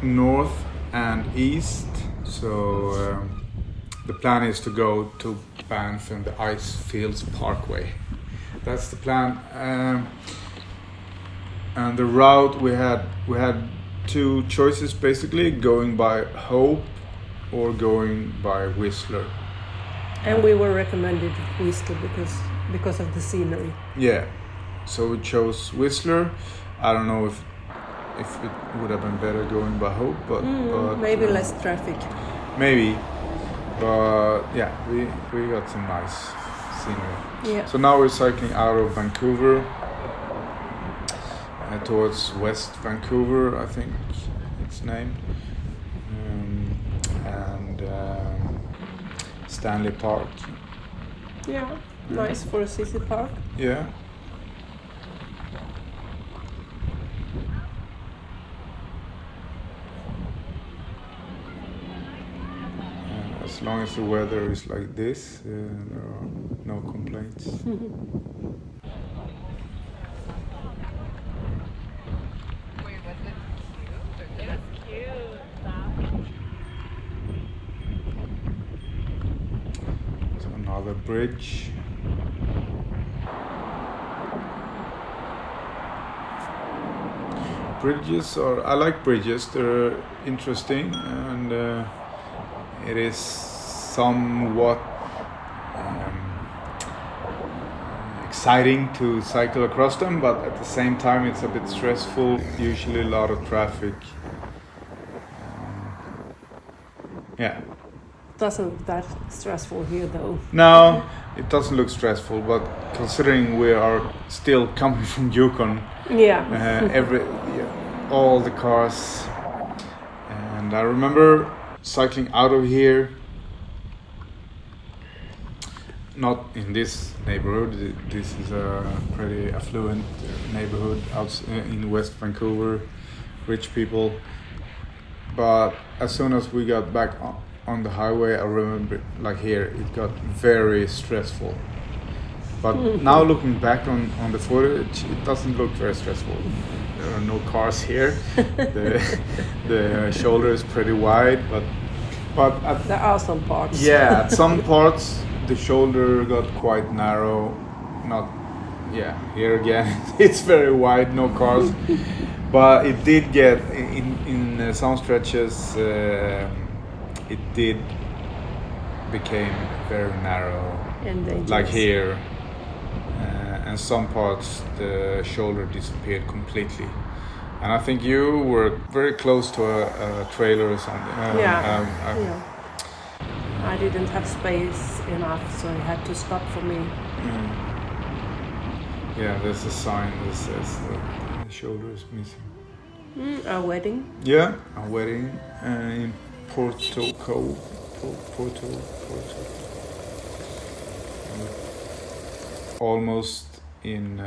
Speaker 1: north and east. So the plan is to go to Banff and the Icefields Parkway. That's the plan. And the route we had two choices basically: going by Hope or going by Whistler.
Speaker 2: And we were recommended Whistler because of the scenery.
Speaker 1: Yeah, so we chose Whistler. I don't know if it would have been better going by Hope, but
Speaker 2: Maybe less traffic.
Speaker 1: maybe. But yeah, we got some nice scenery.
Speaker 2: Yeah.
Speaker 1: So now we're cycling out of Vancouver towards West Vancouver, I think it's named, and Stanley Park.
Speaker 2: Yeah. Nice for a city park.
Speaker 1: Yeah. As long as the weather is like this, there are no complaints. a bridge. I like bridges. They're interesting, and it is somewhat exciting to cycle across them, but at the same time it's a bit stressful. Usually a lot of traffic. Yeah.
Speaker 2: Doesn't look that stressful here though.
Speaker 1: No, it doesn't look stressful, but considering we are still coming from Yukon, all the cars, and I remember cycling out of here, not in this neighborhood. This is a pretty affluent neighborhood out in West Vancouver, rich people. But as soon as we got back on the highway, I remember, like here, it got very stressful. But now looking back on the footage, it doesn't look very stressful. There are no cars here. The shoulder is pretty wide, but
Speaker 2: there are some parts.
Speaker 1: Yeah, at some parts the shoulder got quite narrow. Here again it's very wide, no cars. But it did get in some stretches. It did became very narrow,
Speaker 2: And dangerous.
Speaker 1: like here, and some parts the shoulder disappeared completely. And I think you were very close to a trailer or something.
Speaker 2: I didn't have space enough, so I had to stop for me.
Speaker 1: Yeah, there's a sign that says that the shoulder is missing.
Speaker 2: A wedding.
Speaker 1: Yeah, a wedding in Porto. Almost in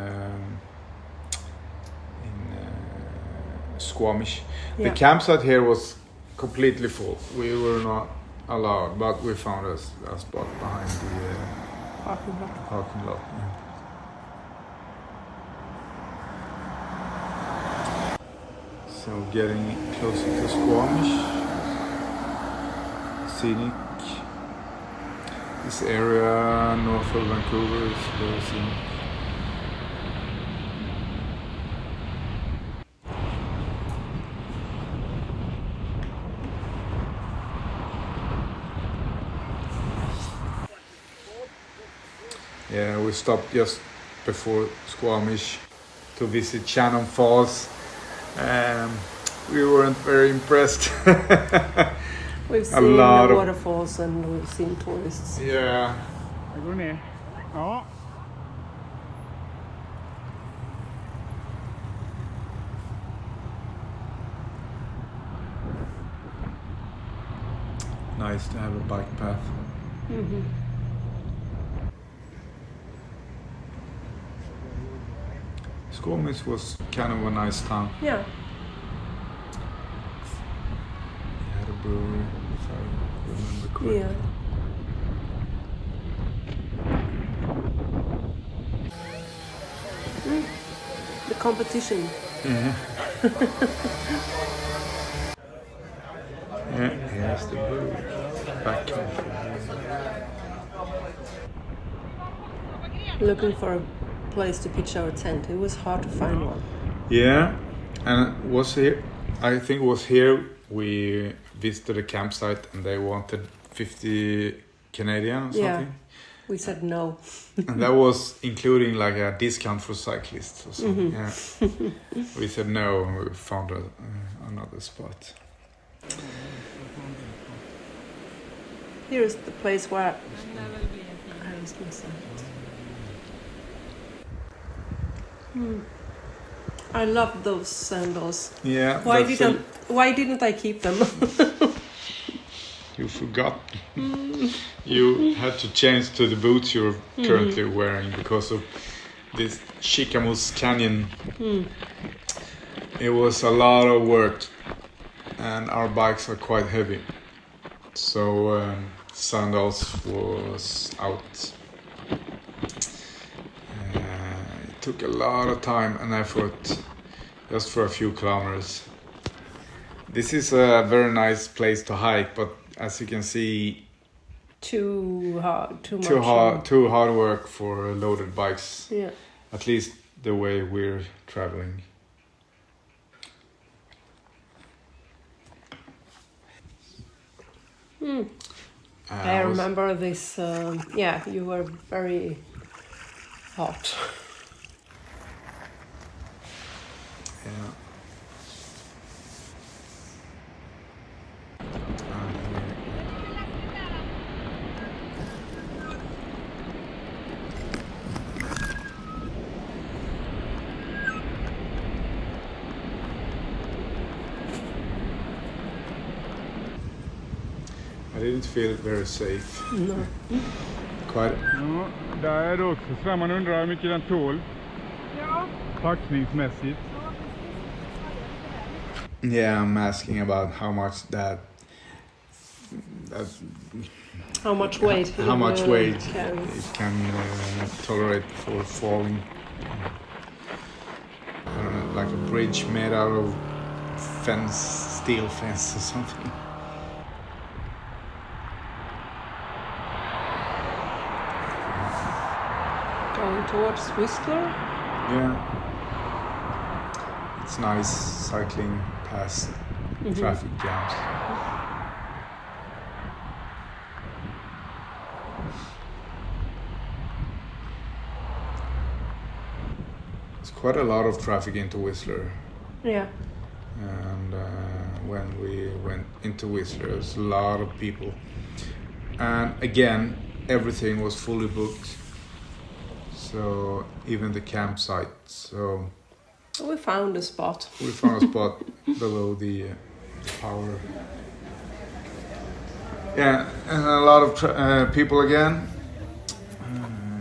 Speaker 1: Squamish. The campsite here was completely full. We were not allowed, but we found a spot behind the parking lot. Yeah. So getting closer to Squamish. Scenic. This area north of Vancouver is very scenic. Yeah, we stopped just before Squamish to visit Shannon Falls. We weren't very impressed.
Speaker 2: We've seen the waterfalls and we've seen tourists.
Speaker 1: Yeah. Nice to have a bike path.
Speaker 2: Mm-hmm.
Speaker 1: Squamish was kind of a nice town.
Speaker 2: Yeah.
Speaker 1: It had a brewery, if I remember correctly.
Speaker 2: Yeah. The competition.
Speaker 1: Yeah. Yeah, here's the brewery. Back
Speaker 2: Looking for a place to pitch our tent. It was hard to find one.
Speaker 1: Yeah, and it was here. I think it was here we visited a campsite and they wanted 50 Canadian or something.
Speaker 2: Yeah. We said no.
Speaker 1: And that was including like a discount for cyclists or something.
Speaker 2: Mm-hmm.
Speaker 1: Yeah. We said no and we found another spot.
Speaker 2: Here's the place where I was going to say it. I love those sandals.
Speaker 1: Yeah.
Speaker 2: Why didn't I keep them?
Speaker 1: You forgot. You had to change to the boots you're currently wearing because of this Chicamoose Canyon. It was a lot of work and our bikes are quite heavy. So sandals was out. It took a lot of time and effort just for a few kilometers. This is a very nice place to hike, but as you can see,
Speaker 2: too hard, too much.
Speaker 1: Too hard work for loaded bikes.
Speaker 2: Yeah.
Speaker 1: At least the way we're traveling.
Speaker 2: I remember this. You were very hot.
Speaker 1: Yeah. I didn't feel very safe.
Speaker 2: No.
Speaker 1: Quite.
Speaker 3: Ja, där är det också så man undrar hur mycket den tål.
Speaker 5: Ja.
Speaker 3: Packningsmässigt.
Speaker 1: Yeah, I'm asking about how much that
Speaker 2: How much weight?
Speaker 1: how much weight
Speaker 2: carries.
Speaker 1: it can tolerate for falling. I don't know, like a bridge made out of steel fence or something.
Speaker 2: Going towards Whistler.
Speaker 1: Yeah, it's nice cycling past traffic jams. There's quite a lot of traffic into Whistler,
Speaker 2: Yeah.
Speaker 1: and when we went into Whistler, there's a lot of people, and again, everything was fully booked. So even the campsite. So
Speaker 2: We found a spot.
Speaker 1: we found a spot below the power. Yeah, and a lot of people again.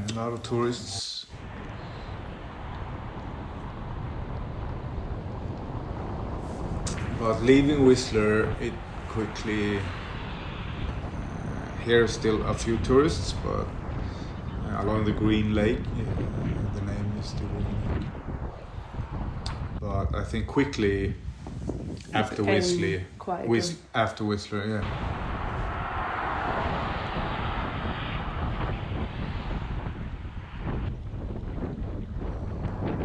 Speaker 1: A lot of tourists. But leaving Whistler, it quickly. Here still a few tourists, but along the Green Lake, the name is the Green Lake. But I think quickly after
Speaker 2: became
Speaker 1: Whistler,
Speaker 2: quieter.
Speaker 1: after Whistler, yeah.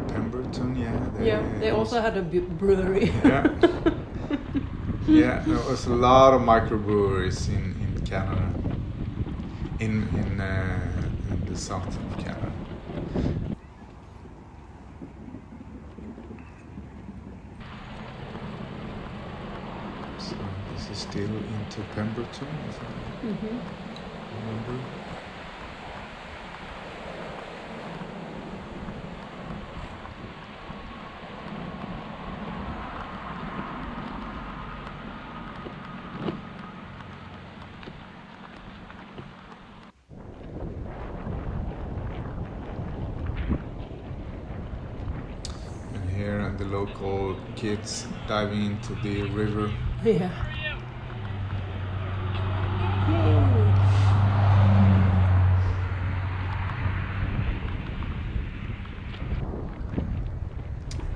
Speaker 1: Pemberton, yeah.
Speaker 2: They also had a brewery.
Speaker 1: Yeah. Yeah, there was a lot of microbreweries in Canada, in the south of Canada. So this is still into Pemberton, if I remember. The local kids diving into the river.
Speaker 2: Yeah.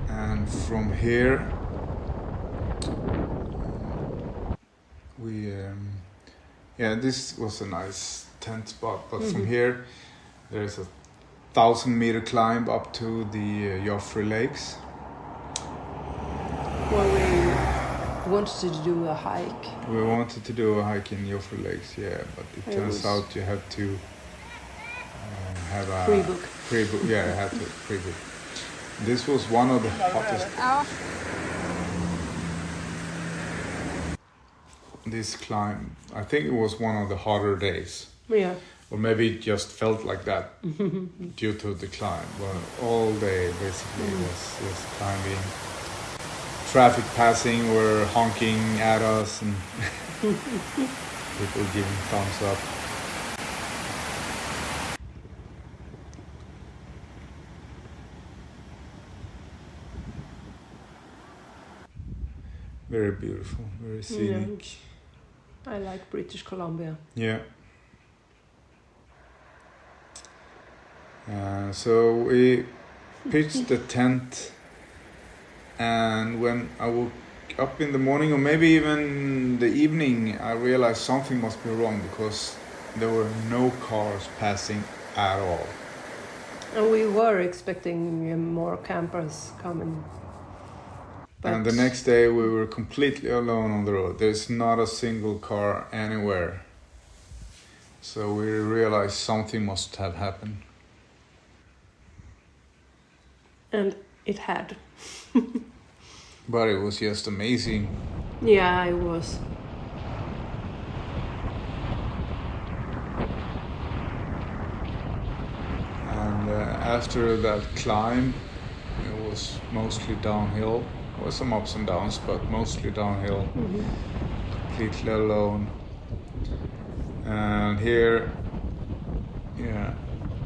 Speaker 1: And from here we this was a nice tent spot, but from here there's a 1,000-meter climb up to the Joffre Lakes.
Speaker 2: Where we wanted to do a hike.
Speaker 1: We wanted to do a hike in Joffre Lakes, yeah, but it turns out you have to have a
Speaker 2: Pre-book.
Speaker 1: Yeah, I had to pre-book. This was one of the hottest. This climb, I think it was one of the hotter days.
Speaker 2: Yeah.
Speaker 1: Or maybe it just felt like that due to the climb. Well, all day basically was climbing. Traffic passing were honking at us and people giving thumbs up. Very beautiful, very scenic.
Speaker 2: I like British Columbia.
Speaker 1: Yeah. So we pitched the tent, and when I woke up in the morning, or maybe even the evening, I realized something must be wrong, because there were no cars passing at all.
Speaker 2: And we were expecting more campers coming.
Speaker 1: And the next day we were completely alone on the road. There's not a single car anywhere. So we realized something must have happened.
Speaker 2: And it had.
Speaker 1: But it was just amazing.
Speaker 2: Yeah, it was.
Speaker 1: And after that climb, it was mostly downhill. There was some ups and downs, but mostly downhill. Completely alone. And here, yeah,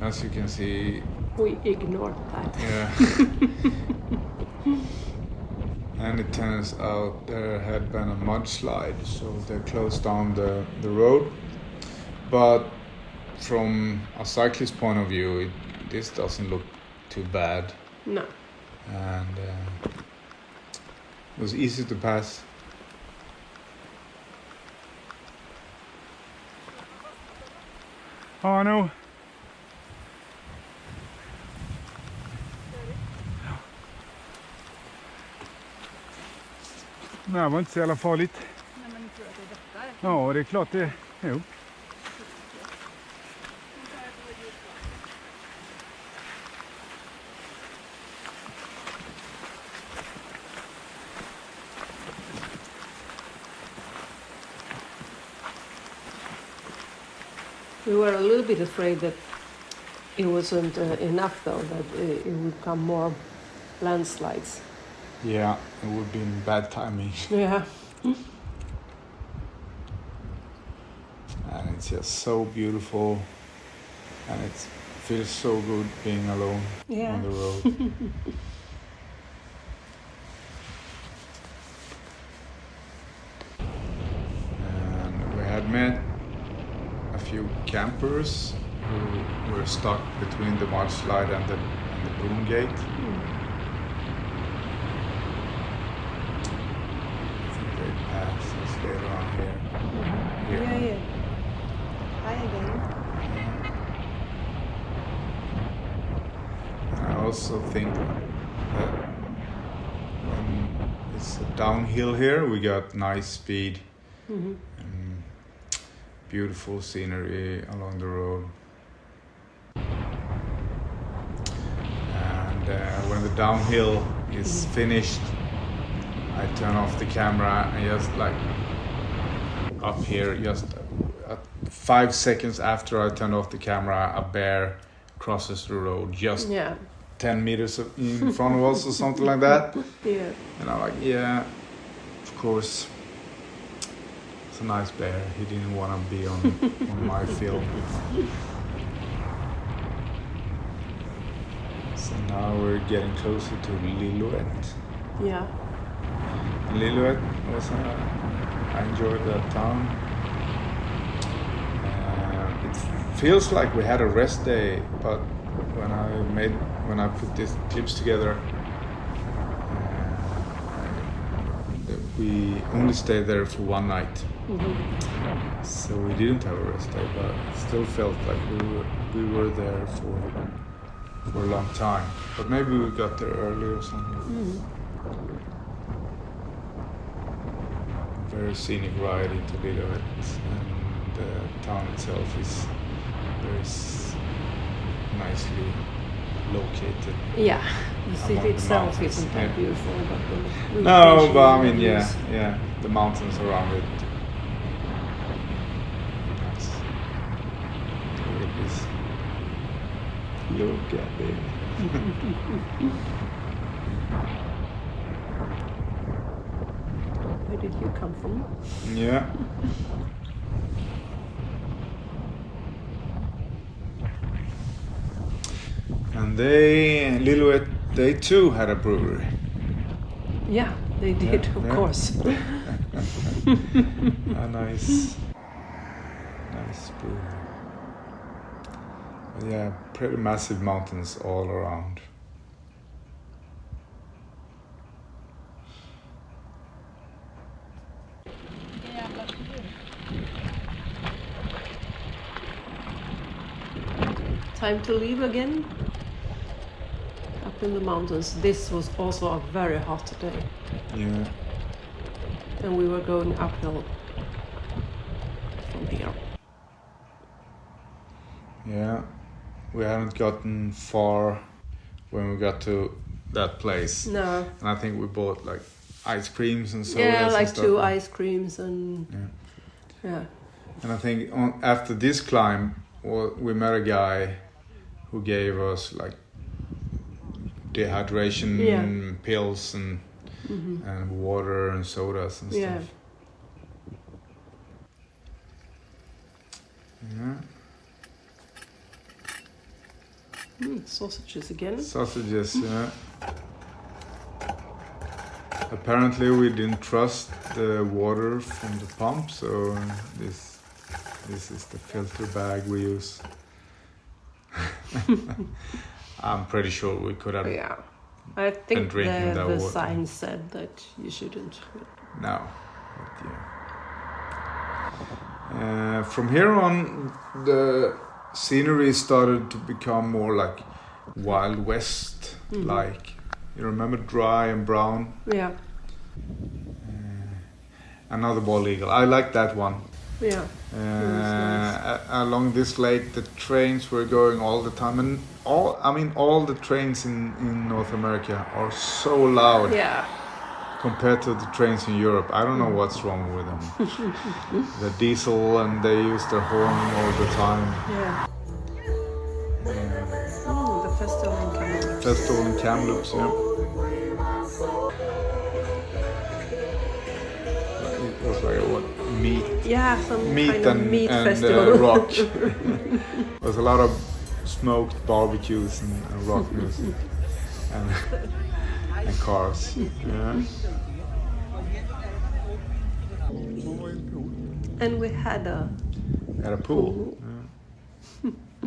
Speaker 1: as you can see,
Speaker 2: We ignored that.
Speaker 1: yeah. And it turns out there had been a mudslide, so they closed down the road. But from a cyclist point of view, this doesn't look too bad.
Speaker 2: No.
Speaker 1: And it was easy to pass.
Speaker 3: Ja, nog. Nej, det var inte så jävla farligt.
Speaker 7: Nej, men tror att det är detta?
Speaker 3: Ja, det är klart det. Jo.
Speaker 2: We were a little bit afraid that it wasn't enough, though, that it would come more landslides.
Speaker 1: Yeah, it would be bad timing.
Speaker 2: Yeah.
Speaker 1: And it's just so beautiful. And it feels so good being alone
Speaker 2: Yeah.
Speaker 1: on the road. And we had met a few campers who were stuck between the mudslide and the boom gate. I think they passed us later on here. Here.
Speaker 2: Yeah, yeah. Hi again.
Speaker 1: I also think that when it's downhill here, we got nice speed. Beautiful scenery along the road. And when the downhill is finished, I turn off the camera and just like up here, just 5 seconds after I turned off the camera, a bear crosses the road just
Speaker 2: Yeah.
Speaker 1: 10 meters in front of us or something like that.
Speaker 2: Yeah.
Speaker 1: And I'm like, yeah, of course. It's a nice bear. He didn't want to be on my film. So now we're getting closer to Lillooet.
Speaker 2: Yeah.
Speaker 1: Lillooet was I enjoyed that town. It feels like we had a rest day, but when I put these clips together, we only stayed there for one night. So we didn't have a rest day, but it still felt like we were there for a long time. But maybe we got there early or something. Very scenic ride into Lillooet, and the town itself is very nicely located.
Speaker 2: Yeah. The
Speaker 1: Among
Speaker 2: city
Speaker 1: the
Speaker 2: itself
Speaker 1: mountains,
Speaker 2: isn't that
Speaker 1: yeah.
Speaker 2: beautiful, but the
Speaker 1: No,
Speaker 2: location
Speaker 1: but I
Speaker 2: and
Speaker 1: mean,
Speaker 2: the
Speaker 1: yeah,
Speaker 2: views.
Speaker 1: yeah, the mountains around it. Nice. Look at this. Look at it.
Speaker 2: Where did you come from?
Speaker 1: Yeah. And Lillooet, they too had a brewery.
Speaker 2: Yeah, they did,
Speaker 1: Yeah,
Speaker 2: of
Speaker 1: yeah.
Speaker 2: course.
Speaker 1: A nice brewery. But yeah, pretty massive mountains all around.
Speaker 2: time to leave again. Up in the mountains. This was also a very hot day.
Speaker 1: Yeah.
Speaker 2: And we were going uphill from here.
Speaker 1: Yeah. We hadn't gotten far when we got to that place.
Speaker 2: No.
Speaker 1: And I think we bought like ice creams and sodas.
Speaker 2: Yeah,
Speaker 1: and
Speaker 2: like
Speaker 1: stuff.
Speaker 2: 2 ice creams and yeah.
Speaker 1: And I think after this climb, we met a guy who gave us like dehydration pills and water and sodas and
Speaker 2: Yeah.
Speaker 1: stuff. Yeah.
Speaker 2: Sausages again.
Speaker 1: Sausages, yeah. Apparently we didn't trust the water from the pump, so this is the filter bag we use. I'm pretty sure we could have
Speaker 2: Yeah. I think
Speaker 1: drinking that
Speaker 2: the
Speaker 1: water.
Speaker 2: sign said that you shouldn't.
Speaker 1: no. But yeah. From here on, the scenery started to become more like Wild West, like you remember Dry and Brown.
Speaker 2: Yeah.
Speaker 1: Another bald eagle. I like that one.
Speaker 2: Yeah. Nice.
Speaker 1: Along this lake, the trains were going all the time, and all the trains in North America are so loud
Speaker 2: Yeah.
Speaker 1: compared to the trains in Europe. I don't know what's wrong with them. The diesel, and they use their horn all the time.
Speaker 2: Yeah. The festival in Canada.
Speaker 1: Festival in Kamloops, yeah. It was like what meat.
Speaker 2: Yeah, some
Speaker 1: Meat
Speaker 2: kind of
Speaker 1: and,
Speaker 2: meat
Speaker 1: and
Speaker 2: festival.
Speaker 1: rock. There's a lot of smoked barbecues and rock music and cars. Yeah.
Speaker 2: And we had a
Speaker 1: At a pool. Yeah.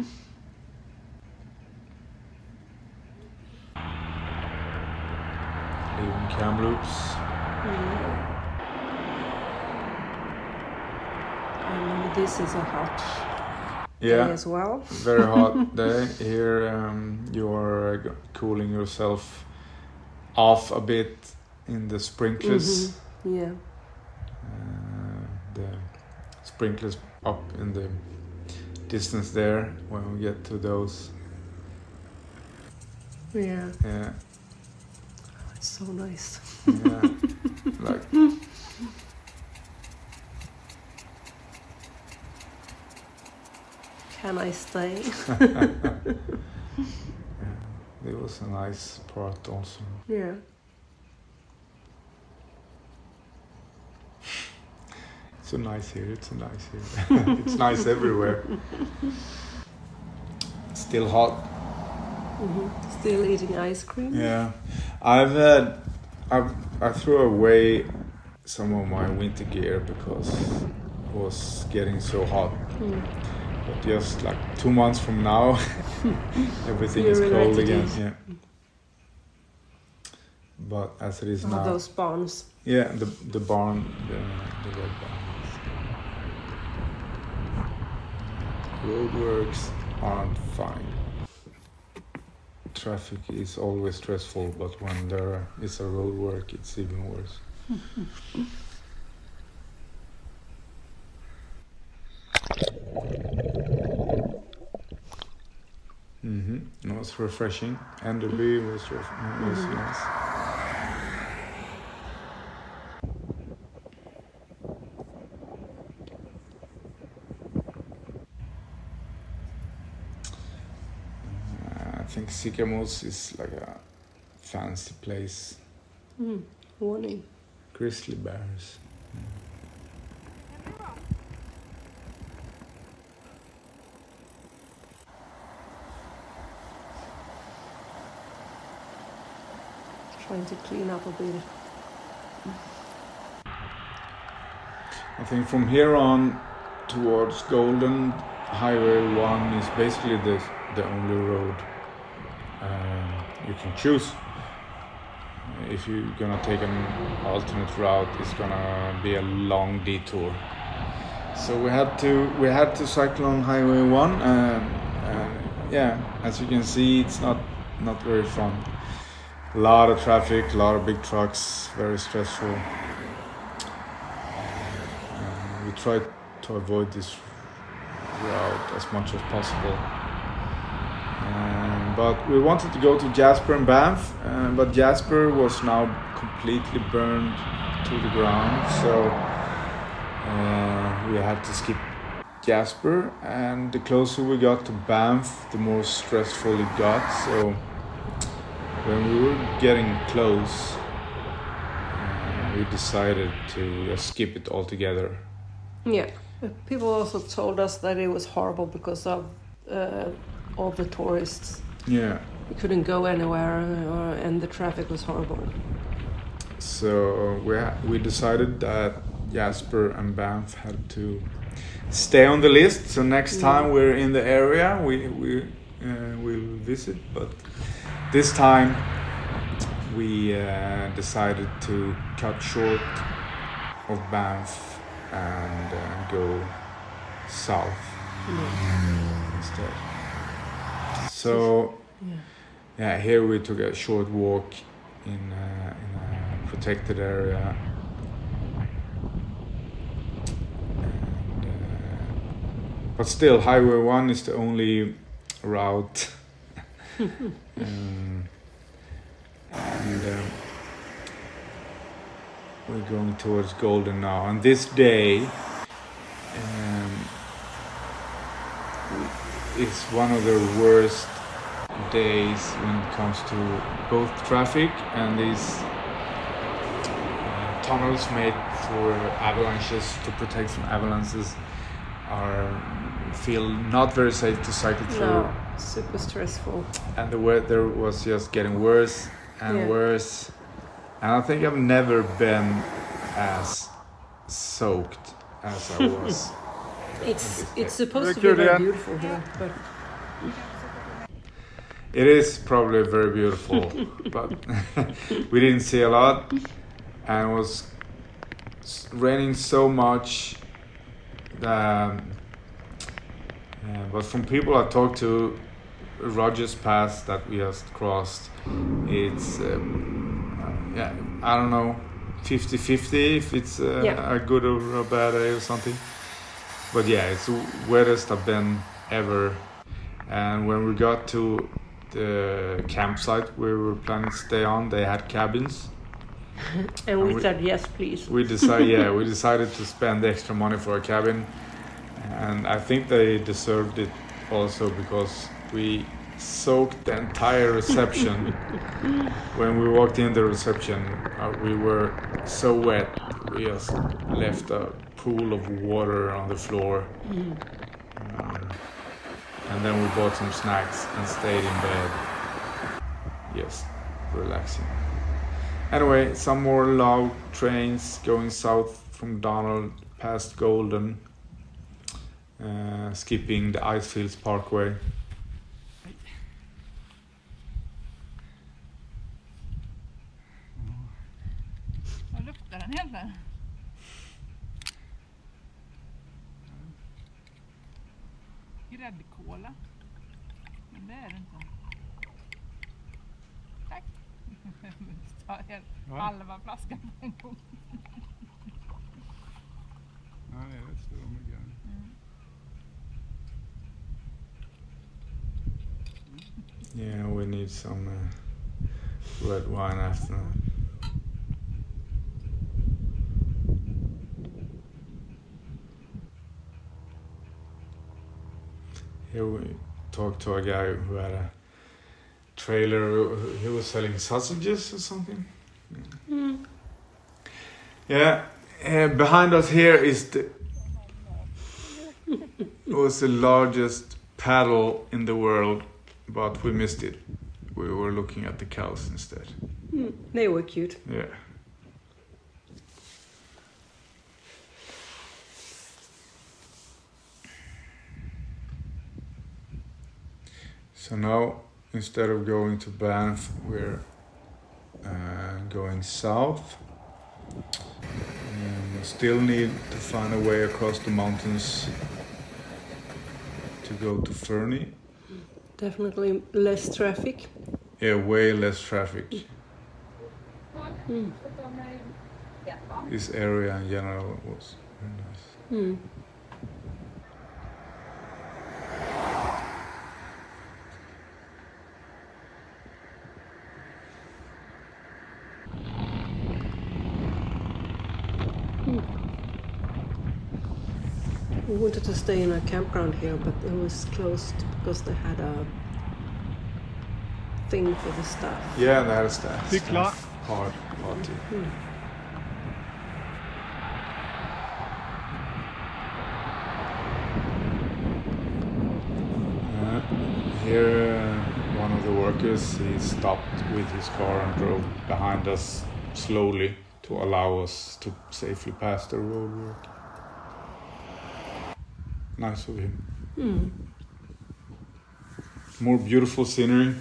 Speaker 1: Even Kamloops.
Speaker 2: I remember this is a hot day as well.
Speaker 1: Very hot day here. You are cooling yourself off a bit in the sprinklers.
Speaker 2: Yeah.
Speaker 1: The sprinklers up in the distance there when we get to those.
Speaker 2: Yeah.
Speaker 1: Yeah,
Speaker 2: It's so nice.
Speaker 1: yeah. Like
Speaker 2: Can I stay?
Speaker 1: it was a nice part also.
Speaker 2: Yeah.
Speaker 1: It's so nice here. It's so nice here. It's nice everywhere. Still hot.
Speaker 2: Still eating ice cream.
Speaker 1: Yeah, I threw away some of my winter gear because it was getting so hot. But just like 2 months from now, everything is
Speaker 2: You're
Speaker 1: cold
Speaker 2: ready.
Speaker 1: again. Yeah. But as it is now,
Speaker 2: Those barns.
Speaker 1: yeah, the barn, the red barn. Roadworks aren't fine. Traffic is always stressful, but when there is a road work, it's even worse. It was refreshing, and the beer was nice. I think Sycamores is like a fancy place.
Speaker 2: Warning.
Speaker 1: Grizzly bears.
Speaker 2: Trying to clean up a bit.
Speaker 1: I think from here on towards Golden, Highway 1 is basically the only road you can choose. If you're gonna take an alternate route, it's gonna be a long detour. So we had to cycle on Highway 1, and yeah, as you can see, it's not very fun. A lot of traffic, a lot of big trucks, very stressful. We tried to avoid this route as much as possible. But we wanted to go to Jasper and Banff, but Jasper was now completely burned to the ground, so we had to skip Jasper, and the closer we got to Banff, the more stressful it got. So when we were getting close, we decided to just skip it altogether.
Speaker 2: Yeah, people also told us that it was horrible because of all the tourists.
Speaker 1: Yeah.
Speaker 2: We couldn't go anywhere, and the traffic was horrible.
Speaker 1: So we decided that Jasper and Banff had to stay on the list. So next time we're in the area, we'll visit. But this time we decided to cut short of Banff and go south instead. So yeah, here we took a short walk in a protected area, and, but still Highway 1 is the only route. And we're going towards Golden now, and this day is one of the worst days when it comes to both traffic and these tunnels made for avalanches, to protect from avalanches, feel not very safe to cycle through.
Speaker 2: No, super stressful.
Speaker 1: And the weather was just getting worse and worse. And I think I've never been as soaked as I was.
Speaker 2: It's supposed to be very beautiful here, but
Speaker 1: it is probably very beautiful, but we didn't see a lot, and it was raining so much. But from people I talked to, Rogers Pass that we just crossed, it's I don't know, 50-50 if it's a good or a bad day or something. But yeah, it's the wettest I've been ever. And when we got to the campsite we were planning to stay on, they had cabins.
Speaker 2: and we said yes, please.
Speaker 1: We decided to spend extra money for a cabin, and I think they deserved it also, because we soaked the entire reception. When we walked in the reception, we were so wet. We just left a pool of water on the floor. And then we bought some snacks and stayed in bed, just relaxing. Anyway, some more log trains going south from Donald past Golden, skipping the Icefields Parkway.
Speaker 7: Vad luktar den egentligen? Gräddkola. Men det är det inte. Tack. Halva flaskan på en gång.
Speaker 1: Nej, det står mycket. Yeah, we need some red wine after that. Here we talked to a guy who had a trailer. He was selling sausages or something. Yeah, behind us here is was the largest paddle in the world, but we missed it. We were looking at the cows instead.
Speaker 2: They were cute.
Speaker 1: Yeah. So now, instead of going to Banff, we're going south. We still need to find a way across the mountains to go to Fernie.
Speaker 2: Definitely less traffic.
Speaker 1: Yeah, way less traffic. This area in general was very nice.
Speaker 2: We wanted to stay in a campground here, but it was closed because they had a thing for the staff.
Speaker 1: Yeah, that is that.
Speaker 4: Big lot.
Speaker 1: Party. Here, one of the workers, he stopped with his car and drove behind us slowly to allow us to safely pass the roadwork. Nice of him. More beautiful scenery.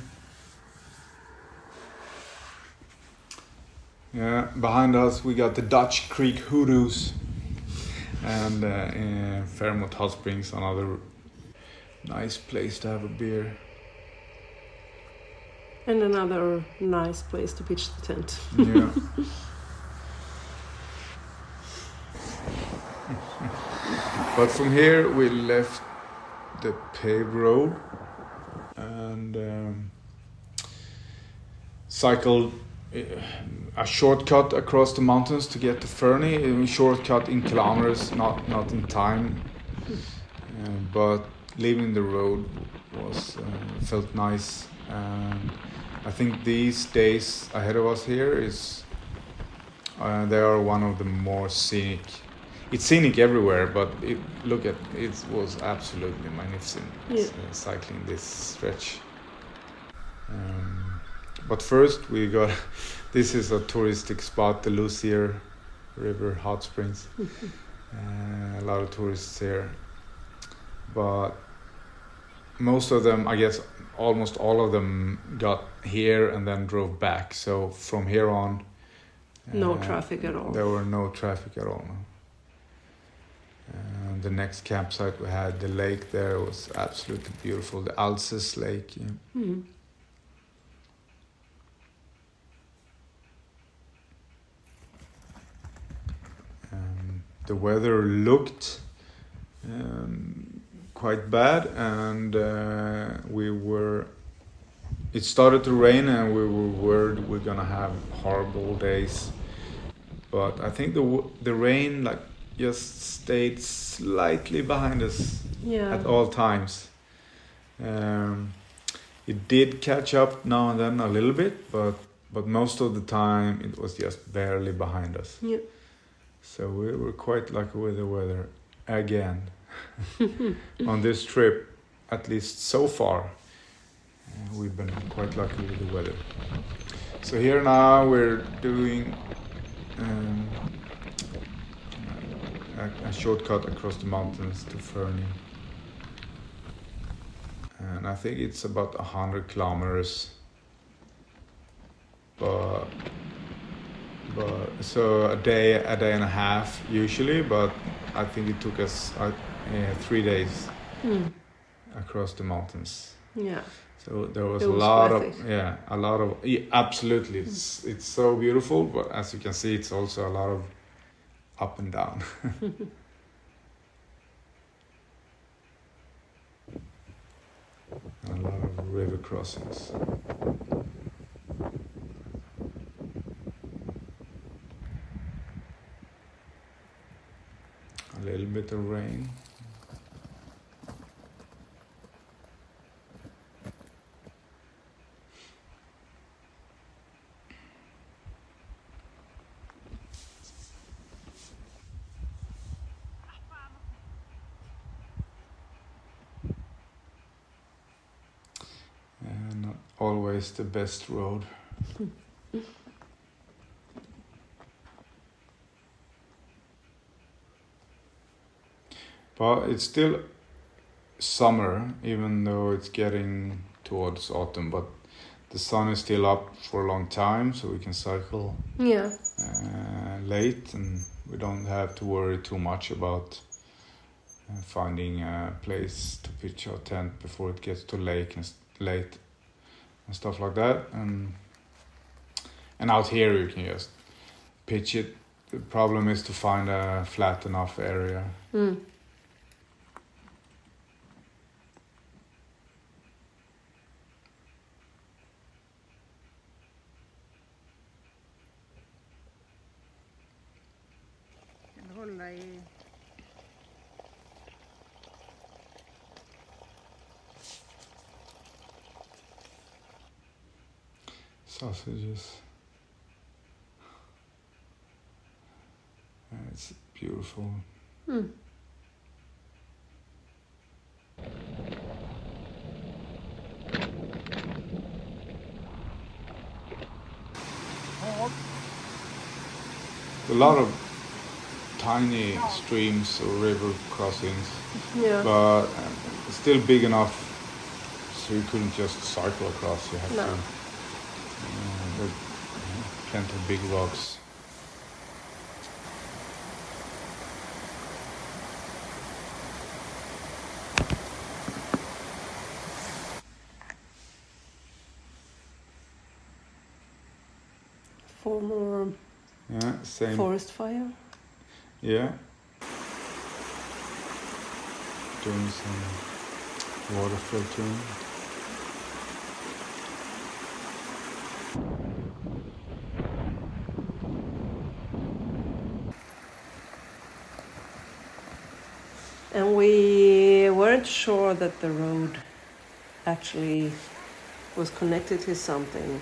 Speaker 1: Yeah, behind us we got the Dutch Creek Hoodoos and Fairmont Hot Springs, another nice place to have a beer.
Speaker 2: And another nice place to pitch the tent.
Speaker 1: Yeah. But from here we left the paved road and cycled a shortcut across the mountains to get to Fernie. A shortcut in kilometers, not in time. But leaving the road was felt nice. And I think these days ahead of us here is they are one of the more scenic. It's scenic everywhere, but it was absolutely magnificent cycling this stretch. But first we got, this is a touristic spot, the Lucier River Hot Springs. A lot of tourists here. But most of them, I guess almost all of them got here and then drove back. So from here on...
Speaker 2: No traffic at all.
Speaker 1: There were no traffic at all. The next campsite we had, the lake there was absolutely beautiful. The Alces Lake. Yeah. The weather looked quite bad, and it started to rain, and we were worried we're gonna have horrible days. But I think the rain just stayed slightly behind us at all times. It did catch up now and then a little bit, but most of the time it was just barely behind us.
Speaker 2: Yeah.
Speaker 1: So we were quite lucky with the weather again on this trip, at least so far. We've been quite lucky with the weather. So here now we're doing a shortcut across the mountains to Fernie. And I think it's about 100 kilometers. But so a day and a half usually, but I think it took us 3 days across the mountains.
Speaker 2: Yeah.
Speaker 1: So there was
Speaker 2: It
Speaker 1: a
Speaker 2: was
Speaker 1: lot
Speaker 2: worth
Speaker 1: of absolutely. It's so beautiful, but as you can see, it's also a lot of up and down. A lot of river crossings. A little bit of rain. And not always the best road. But it's still summer, even though it's getting towards autumn. But the sun is still up for a long time, so we can cycle late, and we don't have to worry too much about finding a place to pitch our tent before it gets too late late and stuff like that. And out here you can just pitch it. The problem is to find a flat enough area.
Speaker 7: Kan du hålla i...
Speaker 1: Sausages. It's beautiful. A lot of tiny streams or river crossings,
Speaker 2: Yeah.
Speaker 1: but still big enough so you couldn't just cycle across. You have
Speaker 2: No.
Speaker 1: to. There plenty of big rocks.
Speaker 2: Former
Speaker 1: Yeah, same.
Speaker 2: forest fire.
Speaker 1: Yeah. Doing some water filtering.
Speaker 2: And we weren't sure that the road actually was connected to something,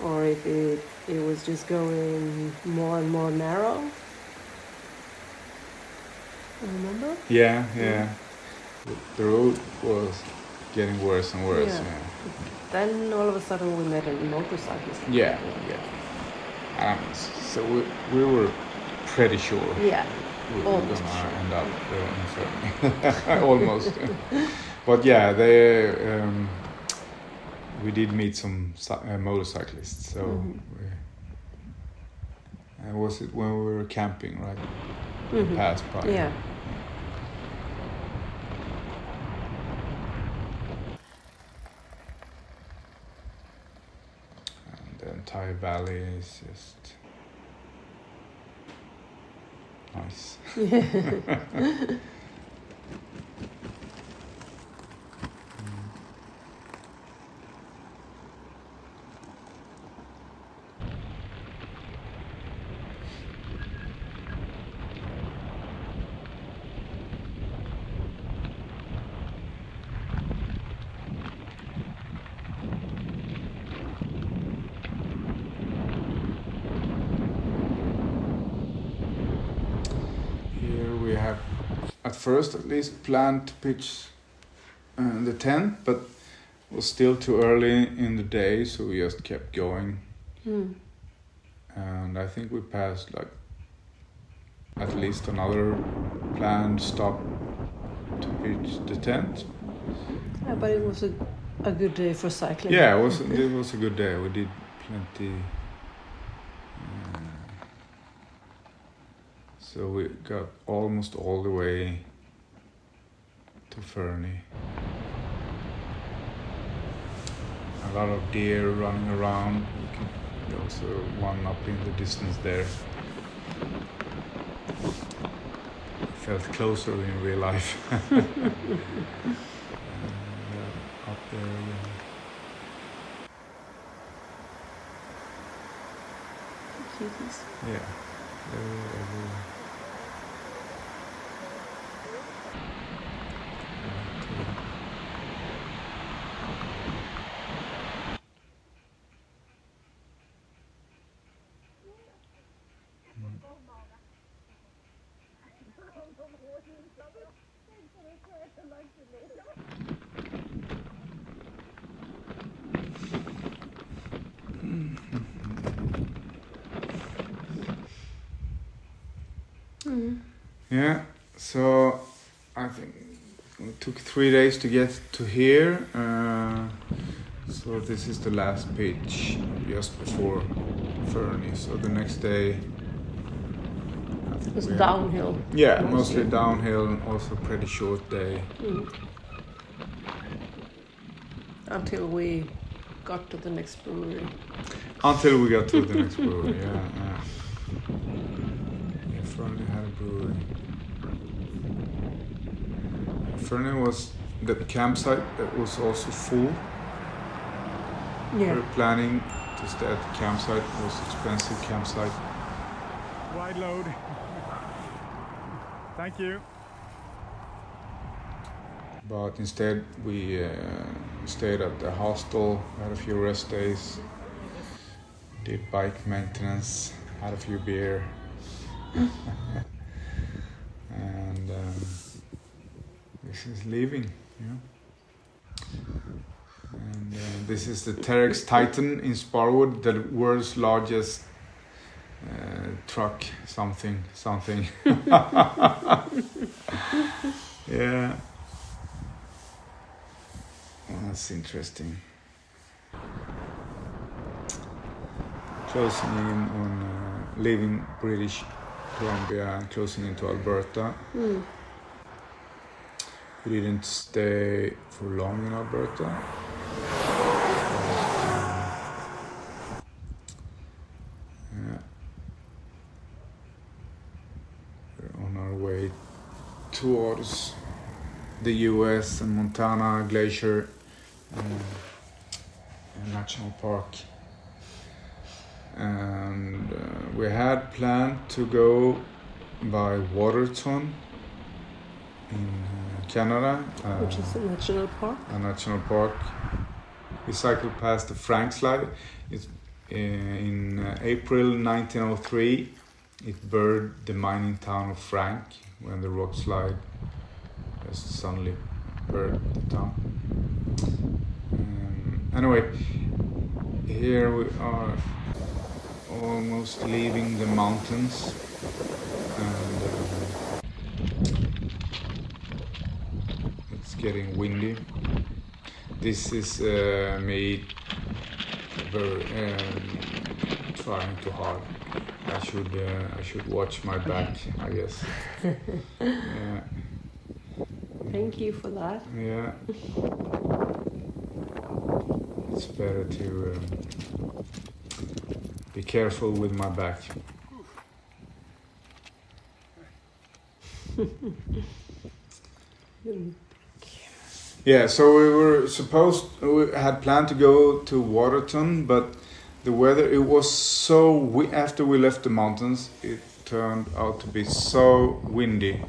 Speaker 2: or if it was just going more and more narrow. Remember?
Speaker 1: Yeah. The road was getting worse and worse.
Speaker 2: Yeah.
Speaker 1: Yeah.
Speaker 2: Then all of a sudden we met a motorcyclist.
Speaker 1: Yeah. So we were pretty sure
Speaker 2: Yeah.
Speaker 1: we were
Speaker 2: Almost
Speaker 1: gonna
Speaker 2: sure.
Speaker 1: end up in Fernie. Almost. But yeah, we did meet some motorcyclists. So was it when we were camping, right? We passed by.
Speaker 2: Yeah.
Speaker 1: And the entire valley is just nice. Here we have, at first at least, planned to pitch the tent, but it was still too early in the day, so we just kept going. And I think we passed like at least another planned stop to pitch the tent.
Speaker 2: Yeah, but it was a good day for cycling.
Speaker 1: Yeah, it was a good day. We did plenty. So we got almost all the way to Fernie. A lot of deer running around. We can also one up in the distance there. Felt closer in real life. Up there again.
Speaker 2: Cuties.
Speaker 1: Yeah. They're everywhere. Yeah, so I think it took 3 days to get to here. So this is the last pitch just before Fernie. So the next day, I think
Speaker 2: It's
Speaker 1: we have-
Speaker 2: downhill.
Speaker 1: Yeah, mostly downhill and also pretty short day.
Speaker 2: until we got to the next brewery.
Speaker 1: Until we got to the next brewery, yeah. Fernie had a brewery. Fernie was the campsite that was also full. We
Speaker 2: Yeah.
Speaker 1: were planning to stay at the campsite. It was expensive campsite.
Speaker 3: Wide load. Thank you.
Speaker 1: But instead we stayed at the hostel, had a few rest days, did bike maintenance, had a few beer. And this is leaving, yeah. And this is the Terex Titan in Sparwood, the world's largest truck, something. Yeah. That's interesting. Closing in on leaving British Columbia and closing into Alberta. We didn't stay for long in Alberta. Yeah. We're on our way towards the US and Montana Glacier National Park. And we had planned to go by Waterton in Canada,
Speaker 2: Which is a national park.
Speaker 1: a national park. We cycled past the Frank Slide. It's in April 1903. It buried the mining town of Frank when the rock slide just suddenly buried the town. Anyway, here we are almost leaving the mountains, and it's getting windy. This is me very trying too hard. I should watch my back, I guess. Yeah.
Speaker 2: Thank you for that.
Speaker 1: Yeah. It's better to be careful with my back. Yeah, so we had planned to go to Waterton, but the weather, it was so, after we left the mountains, it turned out to be so windy.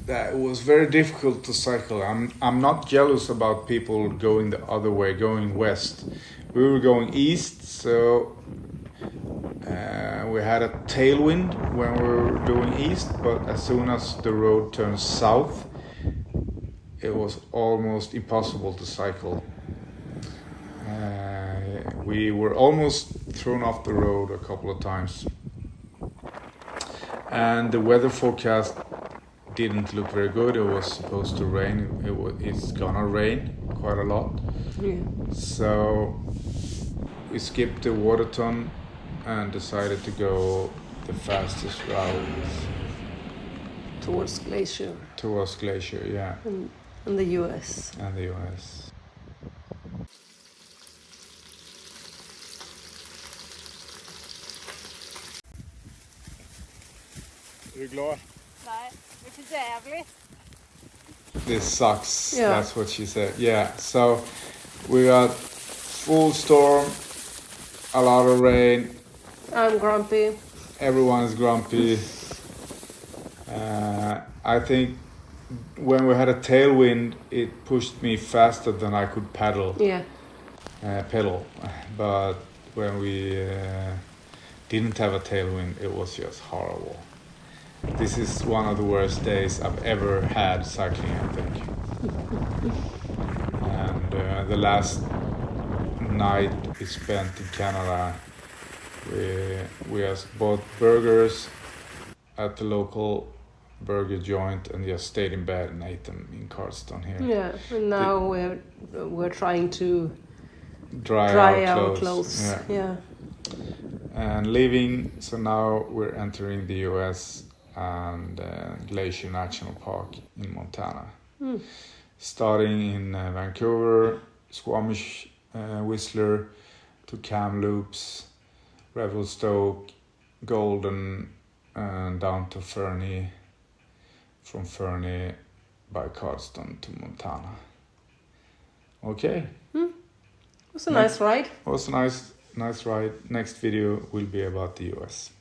Speaker 1: That it was very difficult to cycle. I'm not jealous about people going the other way, going west. We were going east, so we had a tailwind when we were doing east, but as soon as the road turned south, it was almost impossible to cycle. We were almost thrown off the road a couple of times. And the weather forecast didn't look very good. It was supposed to rain. It's gonna rain quite a lot.
Speaker 2: Yeah.
Speaker 1: So we skipped the Waterton and decided to go the fastest route
Speaker 2: Towards Glacier
Speaker 1: towards Glacier, yeah,
Speaker 2: in the US.
Speaker 1: and the US.
Speaker 3: Är du glad?
Speaker 7: Nej, det är för jävligt.
Speaker 1: This sucks.
Speaker 2: Yeah.
Speaker 1: That's what she said. Yeah. So we got full storm, a lot of rain.
Speaker 2: I'm grumpy.
Speaker 1: Everyone is grumpy. I think when we had a tailwind, it pushed me faster than I could pedal. But when we didn't have a tailwind, it was just horrible. This is one of the worst days I've ever had cycling, I think. And the last night we spent in Canada, we just bought burgers at the local burger joint and just stayed in bed and ate them in Cardston here.
Speaker 2: Yeah, and now we're trying to
Speaker 1: Dry
Speaker 2: our
Speaker 1: clothes.
Speaker 2: clothes. Yeah.
Speaker 1: And leaving, so now we're entering the US and Glacier National Park in Montana. starting in Vancouver, Squamish, Whistler, to Kamloops, Revelstoke, Golden, and down to Fernie, from Fernie by Cardston to Montana. Okay.
Speaker 2: It was a nice ride.
Speaker 1: It was a nice ride. Next video will be about the US.